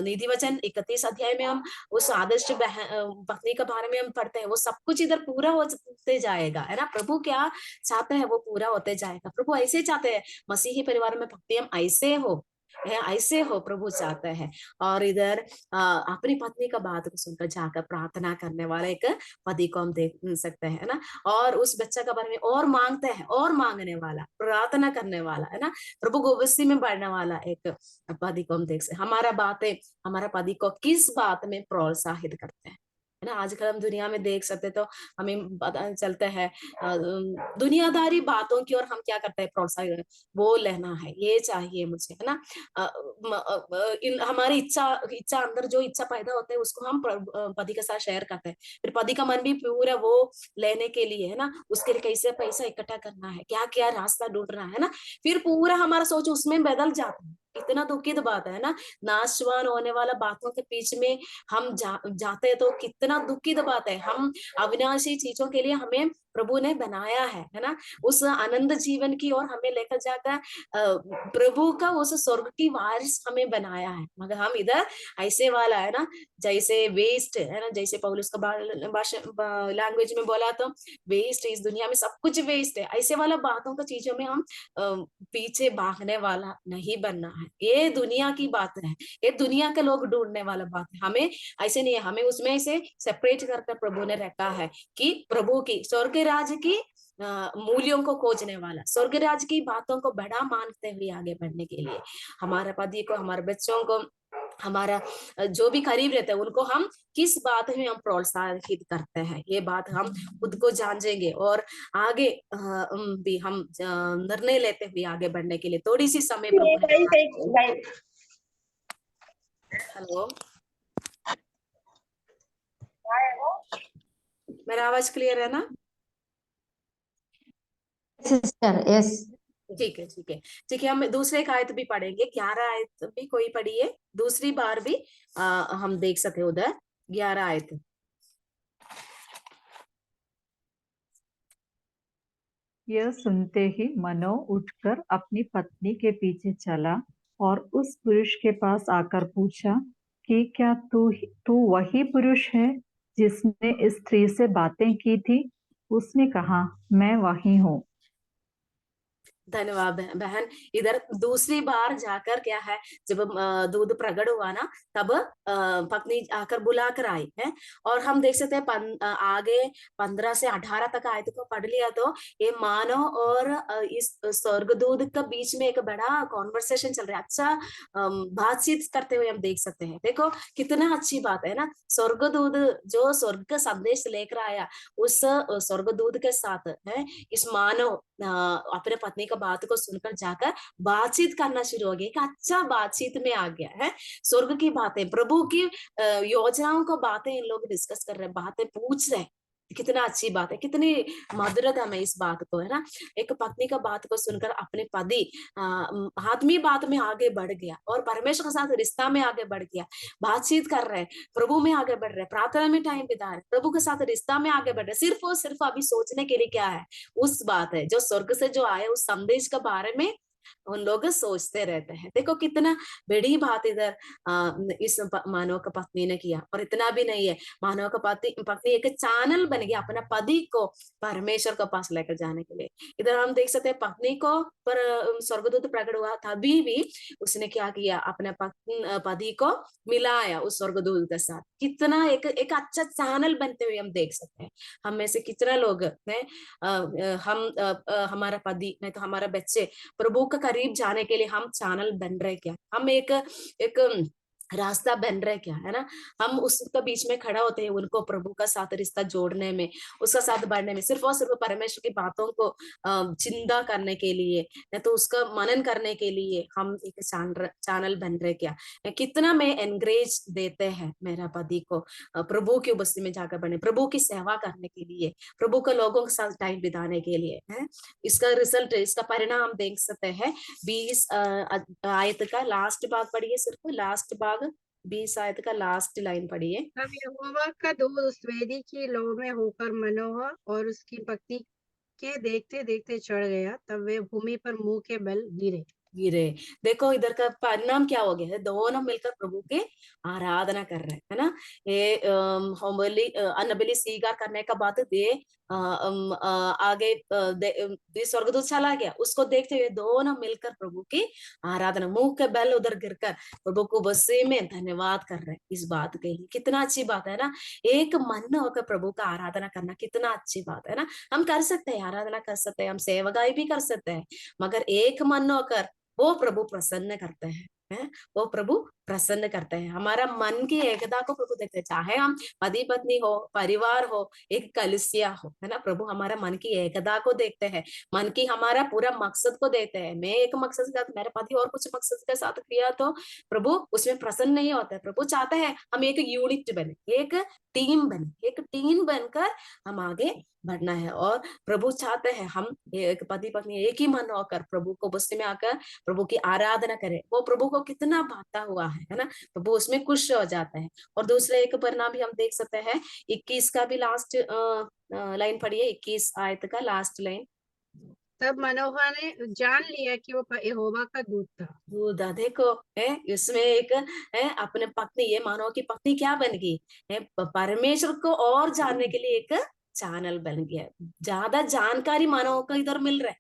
नीति वचन 31 अध्याय में हम उस आदर्श पत्नी के बारे में हम पढ़ते हैं, वो सब कुछ इधर पूरा होते जाएगा, है ना। प्रभु क्या चाहते हैं वो पूरा होते जाएगा। प्रभु ऐसे चाहते हैं मसीही परिवार में पत्नी हम ऐसे हो, ऐसे हो प्रभु चाहते हैं। और इधर अपनी पत्नी का बात को सुनकर जाकर प्रार्थना करने वाला एक पति को हम देख सकते हैं, है ना। और उस बच्चा का बारे में और मांगते हैं, और मांगने वाला, प्रार्थना करने वाला, है ना, प्रभु को उसी में बढ़ने वाला एक पति को हम देख सकते हैं। हमारा बातें हमारा पति को किस बात में प्रोत्साहित करते हैं, है ना। आजकल हम दुनिया में देख सकते तो हमें पता चलता है दुनियादारी बातों की, और हम क्या करते हैं, प्रोत्साहित, वो लेना है, ये चाहिए मुझे, है ना। हमारी इच्छा इच्छा अंदर जो इच्छा पैदा होता है उसको हम पति के साथ शेयर करते हैं। फिर पति का मन भी पूरा वो लेने के लिए, है ना, उसके लिए कैसे पैसा इकट्ठा करना है, क्या क्या रास्ता ढूंढना है ना। फिर पूरा हमारा सोच उसमें बदल जाता है। इतना दुखित बात है ना, नाशवान होने वाला बातों के बीच में हम जाते हैं, तो कितना दुखित बात है। हम अविनाशी चीजों के लिए हमें प्रभु ने बनाया है ना, उस आनंद जीवन की ओर हमें लेकर जाकर प्रभु का उस स्वर्ग की वारिस हमें बनाया है। मगर हम इधर ऐसे वाला, है ना, जैसे वेस्ट, है ना, जैसे पौलुस का लैंग्वेज में बोला तो वेस्ट, इस दुनिया में सब कुछ वेस्ट है, ऐसे वाला बातों का चीजों में हम पीछे भागने वाला नहीं बनना है। ये दुनिया की बात है, ये दुनिया के लोग ढूंढने वाला बात है। हमें ऐसे नहीं है, हमें उसमें से सेपरेट कर प्रभु ने रखा है कि प्रभु की स्वर्ग राज्य की मूल्यों को खोजने वाला, स्वर्ग राज्य की बातों को बड़ा मानते हुए आगे बढ़ने के लिए हमारे पति को, हमारे बच्चों को, हमारा जो भी करीब रहते हैं उनको हम किस बात में हम प्रोत्साहित करते हैं, ये बात हम खुद को जांचेंगे। और आगे भी हम निर्णय लेते हुए आगे बढ़ने के लिए थोड़ी सी समय प्रभु। हेलो, मेरा आवाज क्लियर है ना? Sister yes. ठीक है, ठीक है, ठीक है। हम दूसरे का आयत भी पढ़ेंगे, 11 आयत भी कोई पढ़िए, दूसरी बार भी हम देख सके उधर 11 आयत। यह सुनते ही मनो उठकर अपनी पत्नी के पीछे चला और उस पुरुष के पास आकर पूछा कि क्या तू वही पुरुष है जिसने इस स्त्री से बातें की थी? उसने कहा, मैं वही हूँ। धन्यवाद बहन। इधर दूसरी बार जाकर क्या है, जब दूध प्रकट हुआ ना, तब पत्नी आकर बुला कर आई है। और हम देख सकते हैं आगे 15 से 18 तक आयत को पढ़ लिया तो ये मानव और इस स्वर्गदूत के बीच में एक बड़ा कॉन्वर्सेशन चल रहा है, अच्छा बातचीत करते हुए हम देख सकते हैं। देखो कितना अच्छी बात है ना, स्वर्गदूत जो स्वर्ग का संदेश लेकर आया, उस स्वर्गदूत के साथ है इस मानव अपने पत्नी का बात को सुनकर जाकर बातचीत करना शुरू हो गया, एक अच्छा बातचीत में आ गया है। स्वर्ग की बातें, प्रभु की योजनाओं को बातें इन लोग डिस्कस कर रहे हैं, बातें पूछ रहे हैं। कितना अच्छी बात है, कितनी मधुरता में इस बात को, है ना। एक पत्नी का बात को सुनकर अपने पति आत्मीय बात में आगे बढ़ गया और परमेश्वर के साथ रिश्ता में आगे बढ़ गया, बातचीत कर रहे हैं, प्रभु में आगे बढ़ रहे, प्रार्थना में टाइम बिता रहे, प्रभु के साथ रिश्ता में आगे बढ़ रहे। सिर्फ और सिर्फ अभी सोचने के लिए क्या है, उस बात है जो स्वर्ग से जो आए उस संदेश के बारे में उन लोग सोचते रहते हैं। देखो कितना बड़ी बात इधर इस मानव का पत्नी ने किया। और इतना भी नहीं है, मानव का पत्नी एक चैनल बन गया अपना पति को परमेश्वर के पास लेकर जाने के लिए। इधर हम देख सकते हैं पत्नी को पर स्वर्गदूत प्रकट हुआ, तभी भी उसने क्या किया, अपने पति को मिलाया उस स्वर्गदूत के साथ। कितना एक अच्छा चैनल बनते हुए हम देख सकते हैं। हम में से कितना लोग हमारा पति नहीं तो हमारा बच्चे प्रभु के करीब जाने के लिए हम चैनल बन रहे क्या, हम एक रास्ता बन रहे क्या, है ना। हम उसके बीच में खड़ा होते हैं उनको प्रभु का साथ रिश्ता जोड़ने में, उसका साथ बढ़ने में, सिर्फ और सिर्फ परमेश्वर की बातों को चिंता करने के लिए, नहीं तो उसका मनन करने के लिए हम एक चैनल बन रहे क्या। कितना में एनकरेज देते हैं मेरा पति को प्रभु की उपस्थिति में जाकर बढ़ने, प्रभु की सेवा करने के लिए, प्रभु के लोगों के साथ टाइम बिताने के लिए, है। इसका रिजल्ट, इसका परिणाम देख सकते हैं। 20 आयत का लास्ट भाग पढ़िए, सिर्फ लास्ट भाग 20 आयत का लास्ट लाइन पढ़िए। तब यहोवा का दूत उस वेदी की लौ में होकर मनोह और उसकी पत्नी के देखते देखते चढ़ गया, तब वे भूमि पर मुंह के बल गिरे। गिरे। देखो इधर का परिणाम क्या हो गया है, दोनों मिलकर प्रभु के आराधना कर रहे हैं, है ना। ये होमबलि अन्नबलि स्वीकार करने का बात दे आगे स्वर्गदूत चला गया, उसको देखते हुए दोनों मिलकर प्रभु की आराधना, मुंह के बल उधर गिरकर प्रभु को बसे में धन्यवाद कर रहे हैं। इस बात के लिए कितना अच्छी बात है ना, एक मन होकर प्रभु का आराधना करना कितना अच्छी बात है ना। हम कर सकते हैं, आराधना कर सकते हैं, हम सेवकाई भी कर सकते हैं, मगर एक मन होकर वो प्रभु प्रसन्न करते हैं, वो प्रभु प्रसन्न करते हैं। हमारा मन की एकता को प्रभु देखते हैं, चाहे हम पति पत्नी हो, परिवार हो, एक कलिसिया हो, है ना। प्रभु हमारा मन की एकता को देखते हैं, मन की हमारा पूरा मकसद को देखते हैं। मैं एक मकसद के साथ, मेरे पति और कुछ मकसद के साथ किया तो प्रभु उसमें प्रसन्न नहीं होता है। प्रभु चाहते हैं हम एक यूनिट बने, एक टीम बने, एक टीम बनकर हम आगे बढ़ना है। और प्रभु चाहते हैं हम एक पति पत्नी एक ही मन होकर प्रभु को बस्ती में आकर प्रभु की आराधना करें। वो प्रभु को कितना भाता हुआ है ना, प्रभु उसमें खुश हो जाता है। और दूसरे एक परिणाम भी हम देख सकते हैं, 21 का भी लास्ट लाइन पढ़िए, 21 आयत का लास्ट लाइन। तब मनोहा ने जान लिया कि वो यहोवा का दूत था। दूधा देखो है, इसमें एक है अपने पत्नी, ये मानव की पत्नी क्या बन गई है, परमेश्वर को और जानने के लिए एक चैनल बन गया। ज्यादा जानकारी मानव को इधर मिल रहा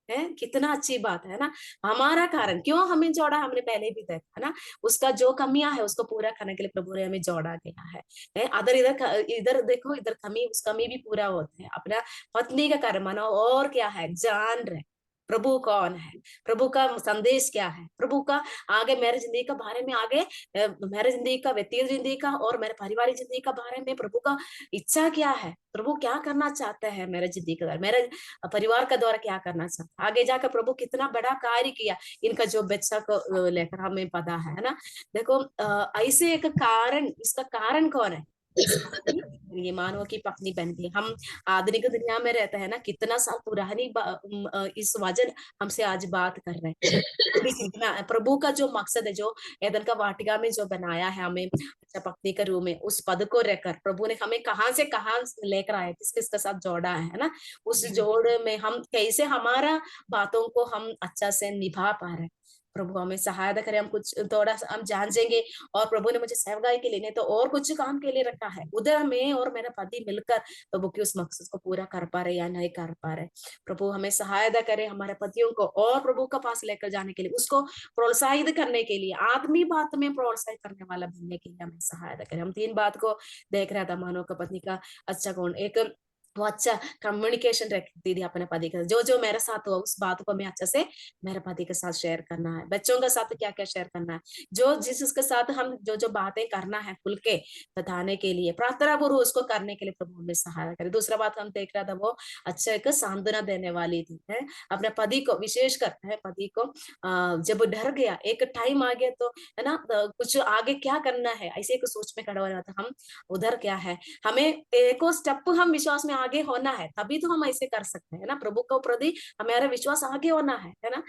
है, कितना अच्छी बात है ना। हमारा कारण क्यों हमें जोड़ा, हमने पहले भी देखा ना, उसका जो कमियां है उसको पूरा करने के लिए प्रभु ने हमें जोड़ा गया है। अदर इधर इधर देखो, इधर कमी, उस कमी भी पूरा होता है। अपना पत्नी का कारण मानो और क्या है, जान रहे प्रभु कौन है, प्रभु का संदेश क्या है, प्रभु का आगे मेरे जिंदगी का बारे में, आगे मेरे जिंदगी का, व्यक्तिगत जिंदगी का और मेरे पारिवारिक जिंदगी का बारे में प्रभु का इच्छा क्या है, प्रभु क्या करना चाहते हैं मेरे जिंदगी के द्वारा, मेरे परिवार का द्वारा क्या करना चाहता है, आगे जाकर प्रभु कितना बड़ा कार्य किया इनका जो बच्चा को लेकर हमें पता है ना। देखो ऐसे एक कारण, इसका कारण कौन है, ये मानव की पत्नी बन गई। हम आधुनिक दुनिया में रहते हैं ना, कितना साल पुरानी इस वजन हमसे आज बात कर रहे हैं। कितना प्रभु का जो मकसद है, जो एदन का वाटिका में जो बनाया है हमें अच्छा पत्नी के रूप में, उस पद को रहकर प्रभु ने हमें कहां से कहां लेकर आया, किस किसके साथ जोड़ा है ना। उस जोड़ में हम कैसे हमारा बातों को हम अच्छा से निभा पा रहे हैं। प्रभु हमें सहायता करे, हम कुछ थोड़ा सा हम जान जाएंगे। और प्रभु ने मुझे सेवकाई के लिए नहीं तो और कुछ काम के लिए रखा है, उधर मैं और मेरा पति मिलकर प्रभु के उस मकसद को पूरा कर पा रहे या नहीं कर पा रहे। प्रभु हमें सहायता करे हमारे पतियों को और प्रभु का पास लेकर जाने के लिए, उसको प्रोत्साहित करने के लिए, आत्मीय बात में प्रोत्साहित करने वाला बनने के लिए हमें सहायता करे। हम 3 बात को देख रहा था, मानव का पत्नी का अच्छा गुण, एक वो अच्छा कम्युनिकेशन रखती थी अपने पति के, जो जो मेरे साथ हुआ उस बात को मैं अच्छे से मेरे पति के साथ शेयर करना है, बच्चों के साथ क्या क्या शेयर करना है, जो जिसके साथ हम जो जो बातें करना है खुल के बताने के लिए, प्रार्थना पूर्व उसको करने के लिए प्रभु हमें सहायता करे। दूसरा बात हम देख रहा था, वो अच्छा एक सांत्वना देने वाली थी, है अपने पति को, विशेषकर है पति को जब डर गया, एक टाइम आ गया तो है ना, कुछ आगे क्या करना है ऐसे एक सोच में खड़ा हो रहा था, हम उधर क्या है, हमें एक स्टेप हम विश्वास में आगे होना है, तभी तो हम ऐसे कर सकते हैं ना। प्रभु के प्रति हमारा विश्वास आगे होना है ना।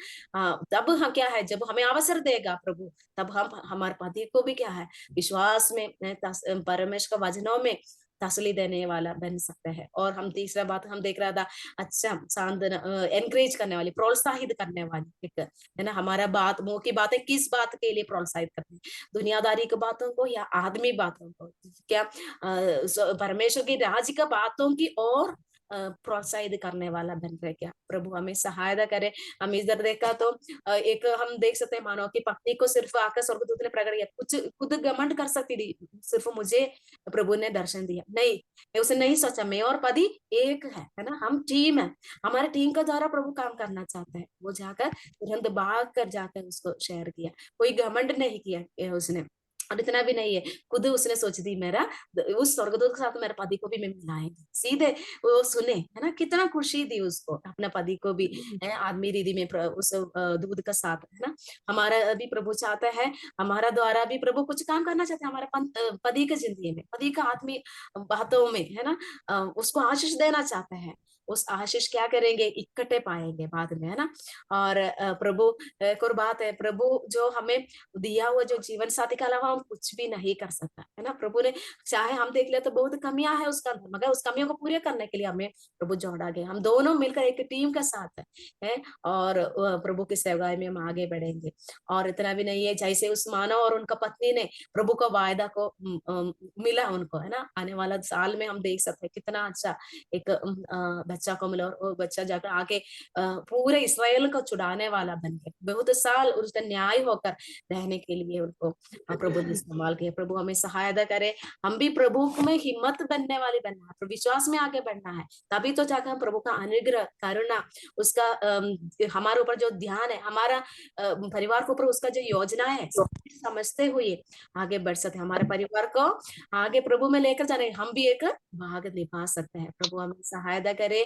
तब हम क्या है, जब हमें अवसर देगा प्रभु, तब हम हमारे पति को भी क्या है विश्वास में परमेश्वर के वचनों में तसली देने वाला बन सकता है। और हम तीसरा बात हम देख रहा था, अच्छा सांत्वना, एनकरेज करने वाली, प्रोत्साहित करने वाली, एक है ना, हमारा बात मुंह की बातें किस बात के लिए प्रोत्साहित करते हैं, दुनियादारी की बातों को या आदमी बातों को, क्या परमेश्वर की राज्य का बातों की और प्रोत्साहित करने वाला बन रहे। क्या प्रभु हमें सहायता करे। हम इधर देखा तो एक हम देख सकते हैं, मानव की पत्नी को सिर्फ आकर स्वर्गदूत ने प्रकट किया, कुछ खुद घमंड कर सकती थी, सिर्फ मुझे प्रभु ने दर्शन दिया नहीं, उसने नहीं सोचा मैं और पति एक है ना, हम टीम है, हमारे टीम का द्वारा प्रभु काम करना चाहते हैं। वो जाकर तुरंत भाग कर जाकर उसको शेयर किया, कोई घमंड नहीं किया उसने, और इतना भी नहीं है, खुद उसने सोच दी मेरा उस स्वर्गदूत के साथ मेरे पति को भी मैं मिलाएंगे, सीधे वो सुने है ना, कितना खुशी दी उसको, अपने पति को भी है आदमी रीति में उस दूध का साथ है ना। हमारा भी प्रभु चाहता है, हमारा द्वारा भी प्रभु कुछ काम करना चाहते हैं हमारे पति के जिंदगी में, पति का आत्मी बातों में है ना, उसको आशीष देना चाहता है। उस आशीष क्या करेंगे, इकट्ठे पाएंगे बाद में है ना। और प्रभु एक और बात है, प्रभु जो हमें दिया हुआ जो जीवन साथी के अलावा हम कुछ भी नहीं कर सकता है ना। प्रभु ने चाहे हम देख ले तो बहुत कमियां है उसका अंदर, मगर उस कमियों को पूरे करने के लिए हमें प्रभु जोड़ा गया। हम दोनों मिलकर एक टीम का साथ है और प्रभु की सेवाएं में हम आगे बढ़ेंगे। और इतना भी नहीं है, जैसे उस मानव और उनका पत्नी ने प्रभु का वायदा को मिला उनको, है ना, आने वाला साल में हम देख सकते हैं कितना अच्छा एक बच्चा को मिला, और वो बच्चा जाकर आगे पूरे इसराइल को छुड़ाने वाला बन गया। बहुत साल उसका न्याय होकर रहने के लिए उनको प्रभु ने इस्तेमाल किया। प्रभु हमें सहायता करे, हम भी प्रभु में हिम्मत बनने वाली बनना है, विश्वास में आगे बढ़ना है, तभी तो जाकर हम प्रभु का अनुग्रह करुणा उसका हमारे ऊपर जो ध्यान है, हमारा परिवार के ऊपर उसका जो योजना है समझते हुए आगे बढ़ सकते हैं। हमारे परिवार को आगे प्रभु में लेकर जाने हम भी एक भाग निभा सकते हैं। प्रभु हमें सहायता करे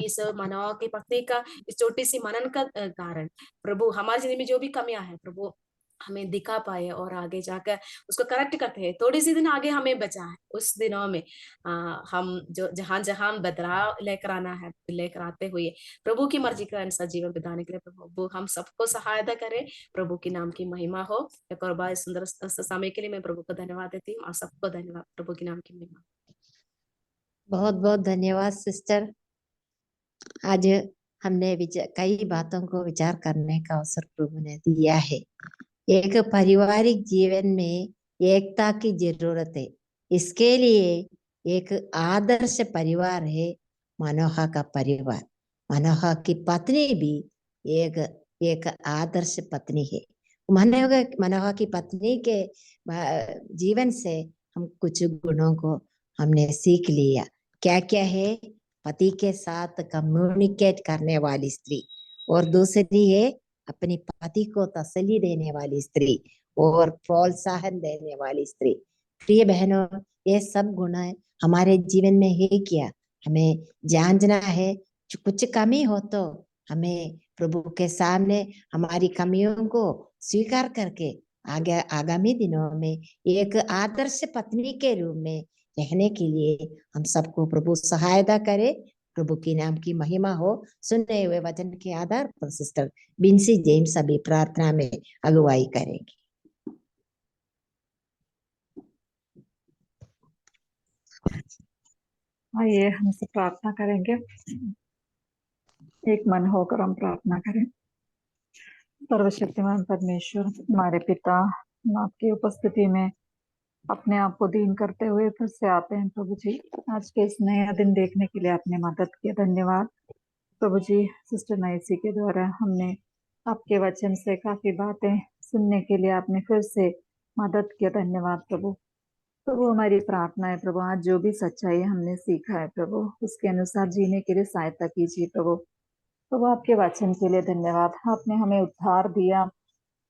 इस मनोह की पत्नी का इस छोटी सी मनन का कारण प्रभु हमारी जिंदगी में जो भी कमियां हैं प्रभु हमें दिखा पाए और आगे जाकर उसको करेक्ट करते हैं। थोड़ी सी दिन आगे हमें बचा है, उस दिनों में हम जो जहां जहां बदलाव लेकर आना है लेकर आते हुए प्रभु की मर्जी के अनुसार जीवन बिताने के लिए प्रभु हम सबको सहायता करे। प्रभु के नाम की महिमा हो। एक और बार सुंदर समय के लिए मैं प्रभु को धन्यवाद देती हूँ और सबको धन्यवाद। प्रभु के नाम की महिमा। बहुत बहुत धन्यवाद सिस्टर। आज हमने कई बातों को विचार करने का अवसर प्रभु ने दिया है। एक पारिवारिक जीवन में एकता की जरूरत है। इसके लिए एक आदर्श परिवार है मनोहा का परिवार। मनोहा की पत्नी भी एक आदर्श पत्नी है। मनोहा की पत्नी के जीवन से हम कुछ गुणों को हमने सीख लिया। क्या क्या है? पति के साथ कम्युनिकेट करने वाली स्त्री, और दूसरी है अपनी पति को तसल्ली देने वाली स्त्री और प्रोत्साहन देने वाली स्त्री। प्रिय बहनों, ये सब गुण हमारे जीवन में है क्या? हमें जानना है। कुछ कमी हो तो हमें प्रभु के सामने हमारी कमियों को स्वीकार करके आगे आगामी दिनों में एक आदर्श पत्नी के रूप में रहने के लिए हम सबको प्रभु सहायता करे। प्रभु की नाम की महिमा हो। सुने हुए वचन के आधार पर सिस्टर बिन्सी जेम्स अभी प्रार्थना में अगुवाई करेंगी। आइए हम सब प्रार्थना करेंगे। एक मन होकर हम प्रार्थना करें। सर्वशक्तिमान परमेश्वर हमारे पिता, हम आपकी उपस्थिति में अपने आप को दीन करते हुए फिर से आते हैं प्रभु जी। आज के इस नया दिन देखने के लिए आपने मदद किया, धन्यवाद प्रभु जी। सिस्टर नाइसी के द्वारा हमने आपके वचन से काफी बातें सुनने के लिए आपने फिर से मदद किया, धन्यवाद प्रभु। प्रभु हमारी प्रार्थना है प्रभु, आज जो भी सच्चाई हमने सीखा है प्रभु उसके अनुसार जीने के लिए सहायता कीजिए प्रभु। प्रभु आपके वचन के लिए धन्यवाद। आपने हमें उद्धार दिया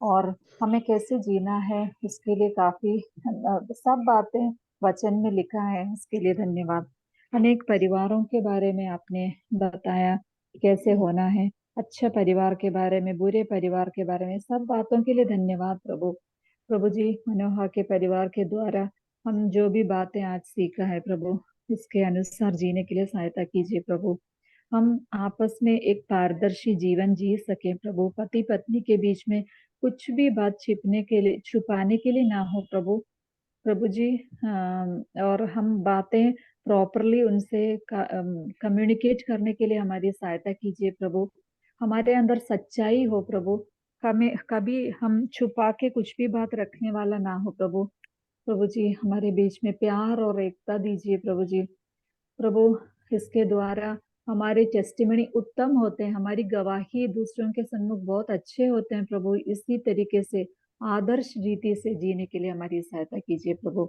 और हमें कैसे जीना है उसके लिए काफी सब बातें वचन में लिखा है, उसके लिए धन्यवाद। अनेक परिवारों के बारे में आपने बताया कैसे होना है, अच्छे परिवार के बारे में, बुरे परिवार के बारे में, सब बातों के लिए धन्यवाद प्रभु। प्रभु जी, मनोहा के परिवार के द्वारा हम जो भी बातें आज सीखा है प्रभु इसके अनुसार जीने के लिए सहायता कीजिए प्रभु। हम आपस में एक पारदर्शी जीवन जी सके प्रभु। पति पत्नी के बीच में कुछ भी बात छुपाने के लिए ना हो प्रभु जी। और हम बातें प्रॉपरली उनसे कम्युनिकेट करने के लिए हमारी सहायता कीजिए प्रभु। हमारे अंदर सच्चाई हो प्रभु, हमें कभी हम छुपा के कुछ भी बात रखने वाला ना हो प्रभु। प्रभु जी, हमारे बीच में प्यार और एकता दीजिए प्रभु जी। प्रभु, इसके द्वारा हमारे टेस्टिमनी उत्तम होते हैं, हमारी गवाही दूसरों के सन्मुख बहुत अच्छे होते हैं प्रभु। इसी तरीके से आदर्श रीति से जीने के लिए हमारी सहायता कीजिए प्रभु।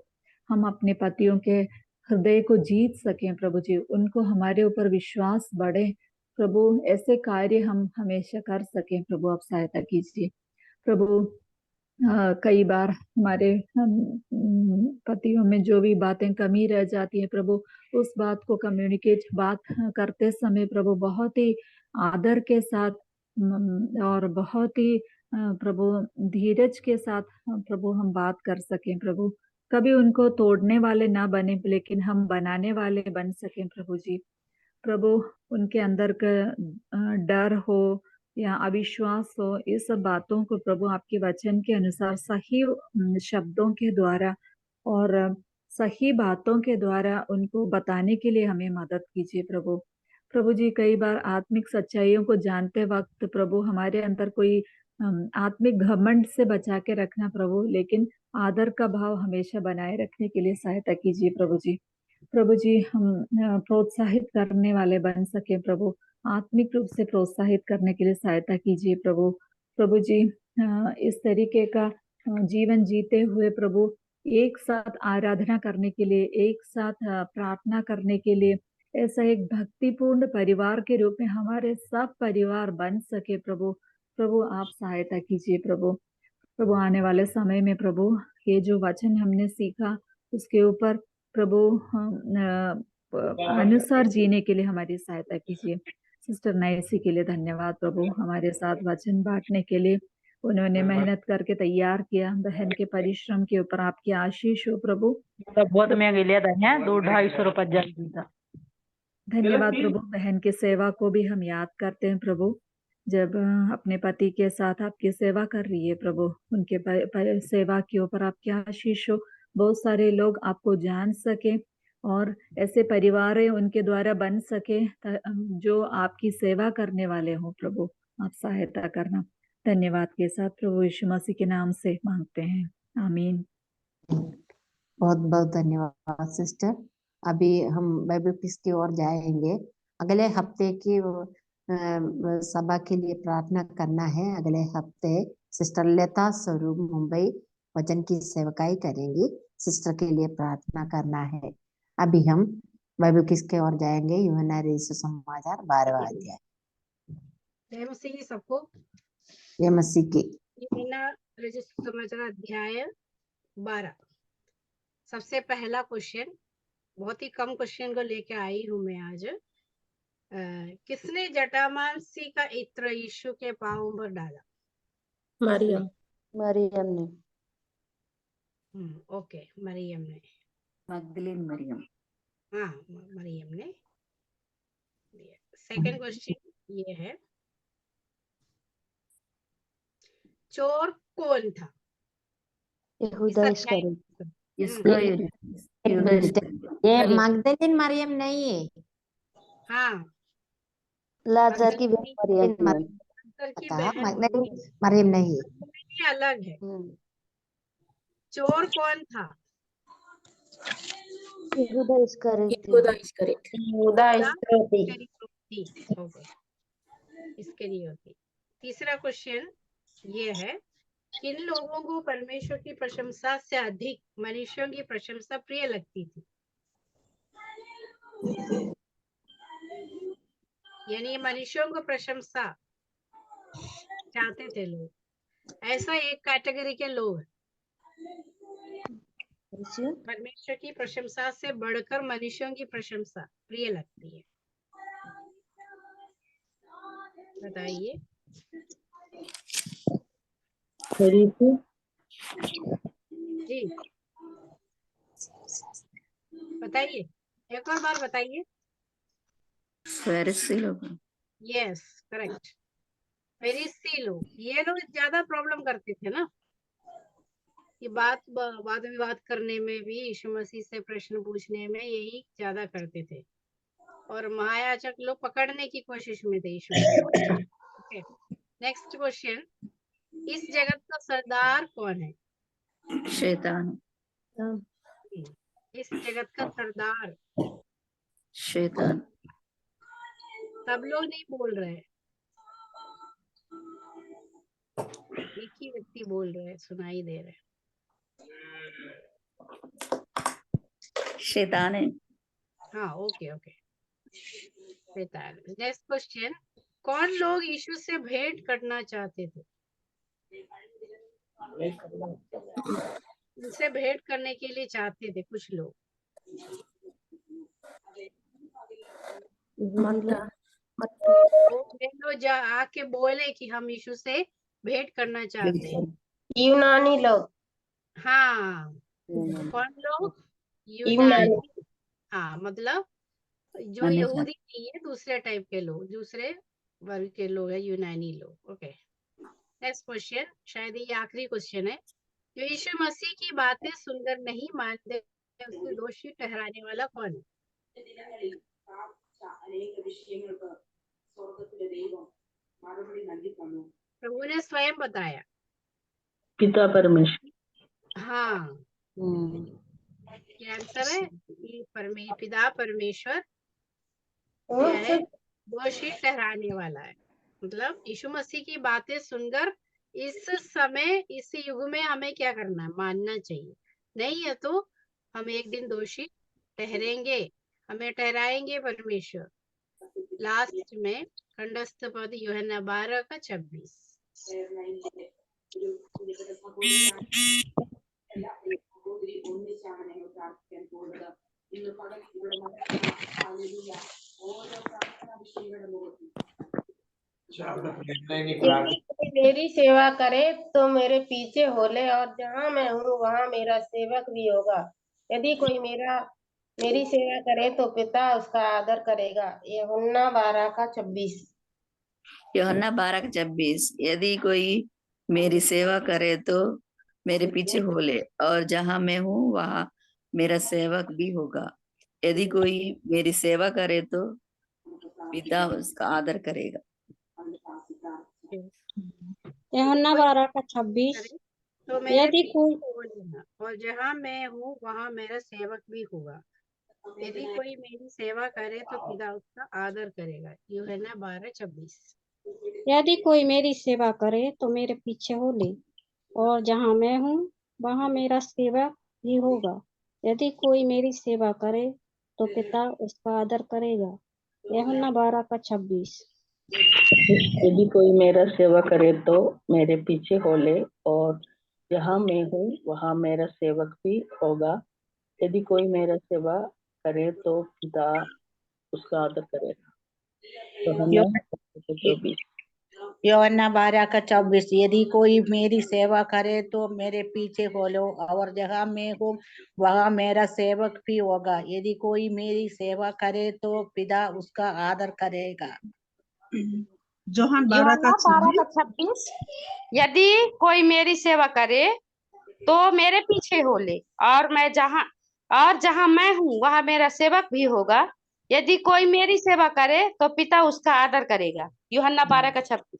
हम अपने पतियों के हृदय को जीत सकें प्रभु जी, उनको हमारे ऊपर विश्वास बढ़े प्रभु, ऐसे कार्य हम हमेशा कर सकें प्रभु। आप सहायता कीजिए प्रभु। कई बार हमारे पतियों में जो भी बातें कमी रह जाती है प्रभु, उस बात को कम्युनिकेट करते समय प्रभु बहुत ही आदर के साथ और बहुत ही प्रभु धीरज के साथ प्रभु हम बात कर सकें प्रभु। कभी उनको तोड़ने वाले ना बने, लेकिन हम बनाने वाले बन सकें प्रभु जी। प्रभु, उनके अंदर का डर हो या अविश्वास हो, इस सब बातों को प्रभु आपके वचन के अनुसार सही शब्दों के द्वारा और सही बातों के द्वारा उनको बताने के लिए हमें मदद कीजिए प्रभु। प्रभु जी, कई बार आत्मिक सच्चाइयों को जानते वक्त प्रभु हमारे अंदर कोई आत्मिक घमंड से बचा के रखना प्रभु, लेकिन आदर का भाव हमेशा बनाए रखने के लिए सहायता कीजिए प्रभु जी। प्रभु जी, हम प्रोत्साहित करने वाले बन सके प्रभु, आत्मिक रूप से प्रोत्साहित करने के लिए सहायता कीजिए प्रभु। प्रभु जी, इस तरीके का जीवन जीते हुए प्रभु एक साथ आराधना करने के लिए, एक साथ प्रार्थना करने के लिए, ऐसा एक भक्तिपूर्ण परिवार के रूप में हमारे सब परिवार बन सके प्रभु। प्रभु आप सहायता कीजिए प्रभु। प्रभु आने वाले समय में प्रभु ये जो वचन हमने सीखा उसके ऊपर प्रभु अनुसार जीने के लिए हमारी सहायता कीजिए। सिस्टर नैसी के लिए धन्यवाद प्रभु, हमारे साथ वचन बांटने के लिए उन्होंने मेहनत करके तैयार किया। बहन के परिश्रम के ऊपर आपकी आशीष हो प्रभु। बहुत महंगे लिया था, 200-250 रुपये जल्दी था। धन्यवाद प्रभु। बहन की सेवा को भी हम याद करते हैं प्रभु, जब अपने पति के साथ आपकी सेवा कर रही है प्रभु, उनके सेवा के ऊपर आपकी आशीष हो। बहुत सारे लोग आपको जान सके और ऐसे परिवार उनके द्वारा बन सके जो आपकी सेवा करने वाले हो प्रभु, आप सहायता करना। धन्यवाद के साथ प्रभु यीशु मसीह के नाम से मांगते हैं, आमीन। बहुत बहुत धन्यवाद सिस्टर। अभी हम बाइबल क्विज की ओर जाएंगे। अगले हफ्ते की सभा के लिए प्रार्थना करना है। अगले हफ्ते सिस्टर लता स्वरूप मुंबई वचन की सेवकाई करेंगी, सिस्टर के लिए प्रार्थना करना है। अभी हम बाइबल क्विज की ओर जाएंगे। यूहन्ना रचित समाचार 12वां अध्याय। जय मसीह सबको। ये मसीह की यूहन्ना रचित समाचार अध्याय 12। सबसे पहला क्वेश्चन, बहुत ही कम क्वेश्चन को लेके आई हूं मैं आज। किसने जटामांसी का इत्र यीशु के पांवों पर डाला? मरियम। मरियम ने। ओके, मरियम ने। मगदलीन मरियम। हाँ, मरियम ने। सेकंड क्वेश्चन ये है, चोर कौन था? यहूदा इस्करियोती। ये मगदलीन मरियम नहीं है। हाँ, लाजर की बहन मरियम। लाजर की बहन मरियम नहीं, ये अलग है। चोर कौन था? यहूदा इस्करियोती। ओके, इस्करियोती। तीसरा क्वेश्चन ये है, किन लोगों को परमेश्वर की प्रशंसा से अधिक मनुष्यों की प्रशंसा प्रिय लगती थी? यानी मनुष्यों को प्रशंसा चाहते थे लोग, ऐसा एक कैटेगरी के लोग परमेश्वर की प्रशंसा से बढ़कर मनुष्यों की प्रशंसा प्रिय लगती है। बताइए। जी बताइए, एक और बार बताइए। फरीसी लोग। यस, करेक्ट, फरीसी लोग। ये लोग ज्यादा प्रॉब्लम करते थे ना, ये वाद विवाद करने में भी, यीशु मसीह से प्रश्न पूछने में यही ज्यादा करते थे, और महायाजक लोग पकड़ने की कोशिश में थे यीशु मसीह। ओके, नेक्स्ट क्वेश्चन, इस जगत का सरदार कौन है? शैतान। इस जगत का सरदार शैतान। सब लोग नहीं बोल रहे, एक ही व्यक्ति बोल रहे, सुनाई दे रहे। शैतान है। हाँ, ओके ओके, शैतान। नेक्स्ट क्वेश्चन, कौन लोग यीशु से भेंट करना चाहते थे? उनसे भेंट करने के लिए चाहते थे कुछ लोग। वो जा आके बोले कि हम यीशु से भेंट करना चाहते हैं। यूनानी लोग। हाँ, कौन लोग? यूनानी। हाँ, मतलब जो यहूदी नहीं है, दूसरे टाइप के लोग, दूसरे वर्ग के लोग हैं, यूनानी लोग। ओके, नेक्स्ट क्वेश्चन, शायद ये आखिरी क्वेश्चन है। जो यीशु मसीह की बातें सुनकर नहीं मानते, उसे दोषी ठहराने वाला कौन है? प्रभु ने स्वयं बताया। पिता परमेश्वर। हाँ, क्या आंसर है कि पिता परमेश्वर क्या है? दोषी ठहराने वाला है। मतलब यीशु मसीह की बातें सुनकर इस समय, इस युग में हमें क्या करना है? मानना चाहिए। नहीं है तो हम एक दिन दोषी ठहरेंगे, हमें ठहराएंगे परमेश्वर। लास्ट में खंडस्थ पद यूहन्ना 12:26। मेरी सेवा करे तो मेरे पीछे होले, और जहाँ मैं हूँ वहाँ मेरा सेवक भी होगा। यदि कोई मेरी सेवा करे तो पिता उसका आदर करेगा। यूहन्ना 12:26। यूहन्ना 12:26। यदि कोई मेरी सेवा करे तो मेरे पीछे हो ले, और जहाँ मैं हूँ वहाँ मेरा सेवक भी होगा। यदि कोई मेरी सेवा करे तो पिता उसका आदर करेगा। यूहन्ना 12:26। तो मेरे यदि कोई और जहाँ मैं हूँ वहाँ मेरा सेवक भी होगा। यदि कोई मेरी सेवा करे तो पिता उसका आदर करेगा। यूहन्ना 12:26। यदि कोई मेरी सेवा करे तो मेरे पीछे हो ले, और जहाँ मैं हूँ वहाँ मेरा सेवक भी होगा। यदि कोई मेरी सेवा करे तो पिता उसका आदर करेगा। यूहन्ना 12:26। यदि कोई मेरा सेवा करे तो मेरे पीछे हो ले, और जहाँ मैं हूँ वहाँ मेरा सेवक भी होगा। यदि कोई मेरा सेवा करे तो पिता उसका आदर करेगा। यूहन्ना 12:24। यदि कोई मेरी सेवा करे तो मेरे पीछे हो लो, और जहाँ मैं हूँ वहाँ मेरा सेवक भी होगा। यदि कोई मेरी सेवा करे तो पिता उसका आदर करेगा। यूहन्ना 12:26। यदि कोई मेरी सेवा करे तो मेरे पीछे हो ले, और जहाँ मैं हूँ वहाँ मेरा सेवक भी होगा। यदि कोई मेरी सेवा करे तो पिता उसका आदर करेगा। यूहन्ना 12:26।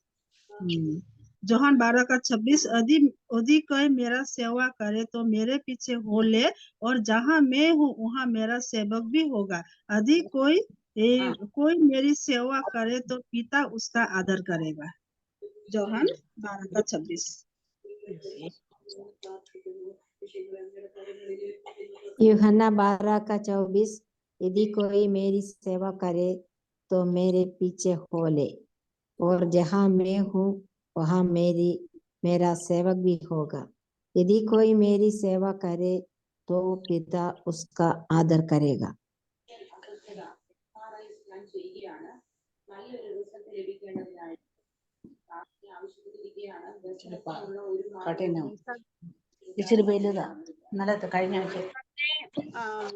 यूहन्ना 12:26। यदि कोई मेरा सेवा करे तो मेरे पीछे हो ले, और जहाँ मैं हूँ वहाँ मेरा सेवक भी होगा। यदि कोई मेरी सेवा करे तो पिता उसका आदर करेगा। यूहन्ना 12:26। यूहन्ना 12:24। यदि कोई मेरी सेवा करे तो मेरे पीछे हो ले, और जहाँ मैं हूँ वहाँ मेरा सेवक भी होगा। यदि कोई मेरी सेवा करे तो पिता उसका आदर करेगा।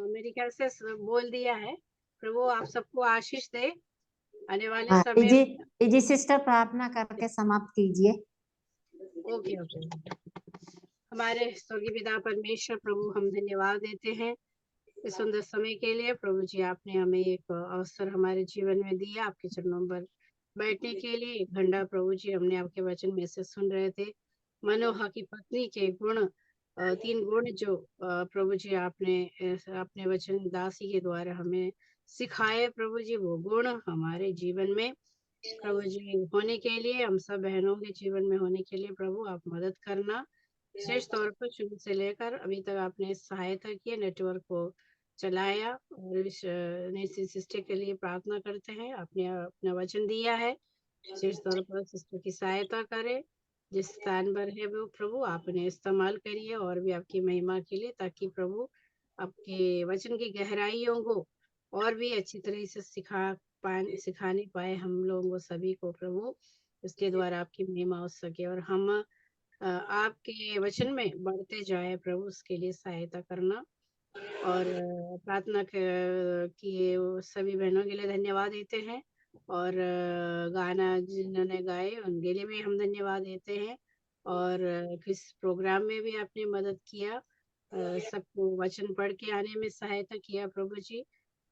मेरे ख्याल से बोल दिया है। प्रभु आप सबको आशीष दे। आने वाले हाँ, समय जी सिस्टर प्रार्थना करके समाप्त कीजिए। ओके। हमारे स्वर्गीय पिता परमेश्वर प्रभु, हम धन्यवाद देते हैं इस सुंदर समय के लिए। प्रभु जी, आपने हमें एक अवसर हमारे जीवन में दिया आपके चरणों पर बैठने के लिए। एक घंटा प्रभु जी हमने आपके वचन में से सुन रहे थे। मनोहा की पत्नी के गुण, 3 गुण जो प्रभु जी आपने अपने वचन दासी के द्वारा हमें सिखाए। प्रभु जी वो गुण हमारे जीवन में प्रभु जी होने के लिए, हम सब बहनों के जीवन में होने के लिए प्रभु आप मदद करना। विशेष तौर पर शुरू से लेकर अभी तक आपने सहायता की, नेटवर्क को चलाया, और इस सिस्टर के लिए प्रार्थना करते हैं। आपने अपना वचन दिया है, विशेष तौर पर सिस्टर की सहायता करें। जिस स्थान पर है वो प्रभु आपने इस्तेमाल करिए, और भी आपकी महिमा के लिए, ताकि प्रभु आपके वचन की गहराइयों को और भी अच्छी तरह से सिखाने पाए हम लोगों सभी को प्रभु। इसके द्वारा आपकी महिमा हो सके और हम आपके वचन में बढ़ते जाए प्रभु, उसके लिए सहायता करना। और प्रार्थना किए सभी बहनों के लिए धन्यवाद देते हैं। और गाना जिन्होंने गाए उनके लिए भी हम धन्यवाद देते हैं। और किस प्रोग्राम में भी आपने मदद किया, सबको वचन पढ़ के आने में सहायता किया प्रभु जी।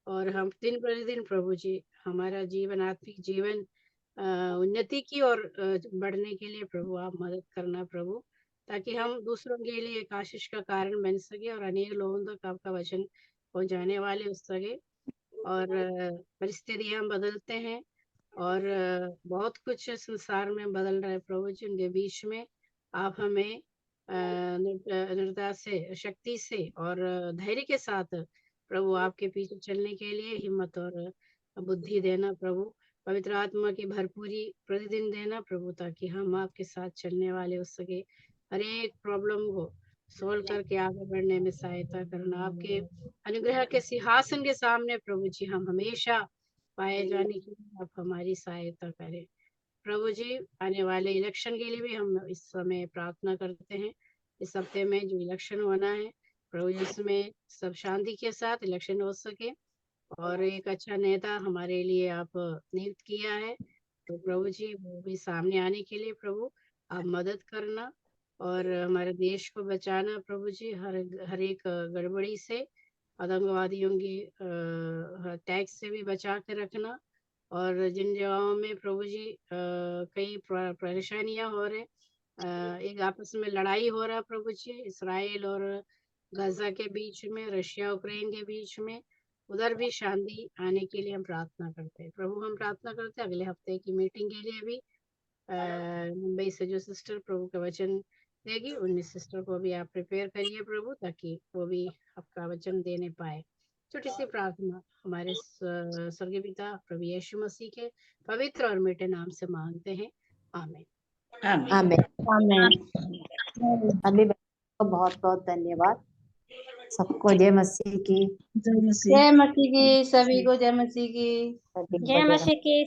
और हम दिन प्रतिदिन प्रभु जी हमारा जीवन, आत्मिक जीवन उन्नति की ओर बढ़ने के लिए प्रभु आप मदद करना प्रभु, ताकि हम दूसरों के लिए एक आशीष का कारण बन सके और अनेक लोगों तक आपका वचन पहुंचाने वाले हो सके। और परिस्थितियां बदलते हैं और बहुत कुछ संसार में बदल रहा है प्रभु जी, उनके बीच में आप हमें निर्दयता से, शक्ति से और धैर्य के साथ प्रभु आपके पीछे चलने के लिए हिम्मत और बुद्धि देना प्रभु। पवित्र आत्मा की भरपूरी प्रतिदिन देना प्रभु, ताकि हम आपके साथ चलने वाले हो सके। हर एक प्रॉब्लम को सोल्व करके आगे बढ़ने में सहायता करना। आपके अनुग्रह के सिंहासन के सामने प्रभु जी हम हमेशा पाए जाने के लिए आप हमारी सहायता करें प्रभु जी। आने वाले इलेक्शन के लिए भी हम इस समय प्रार्थना करते हैं। इस हफ्ते में जो इलेक्शन होना है प्रभु जी, इसमें सब शांति के साथ इलेक्शन हो सके और एक अच्छा नेता हमारे लिए आप नियुक्त किया है, तो प्रभु जी वो भी सामने आने के लिए प्रभु आप मदद करना और हमारे देश को बचाना प्रभु जी, हर एक गड़बड़ी से, आतंकवादियों की टैक्स से भी बचा के रखना। और जिन जगहों में प्रभु जी कई परेशानियां हो रहे, एक आपस में लड़ाई हो रहा प्रभु जी, इसराइल और गाजा के बीच में, रशिया यूक्रेन के बीच में, उधर भी शांति आने के लिए हम प्रार्थना करते हैं प्रभु। हम प्रार्थना करते हैं अगले हफ्ते की मीटिंग के लिए भी मुंबई से जो सिस्टर प्रभु का वचन देगी, उन सिस्टर को भी आप प्रिपेयर करिए प्रभु, ताकि वो भी आपका वचन देने पाए। छोटी सी प्रार्थना हमारे स्वर्गीय पिता प्रभु यीशु मसीह के पवित्र और मीठे नाम से मांगते हैं, आमीन। आमीन। अली को बहुत बहुत धन्यवाद। सबको जय मसीह की। जय मसीह। जय मसीह की, सभी को जय मसीह की। जय मसीह की।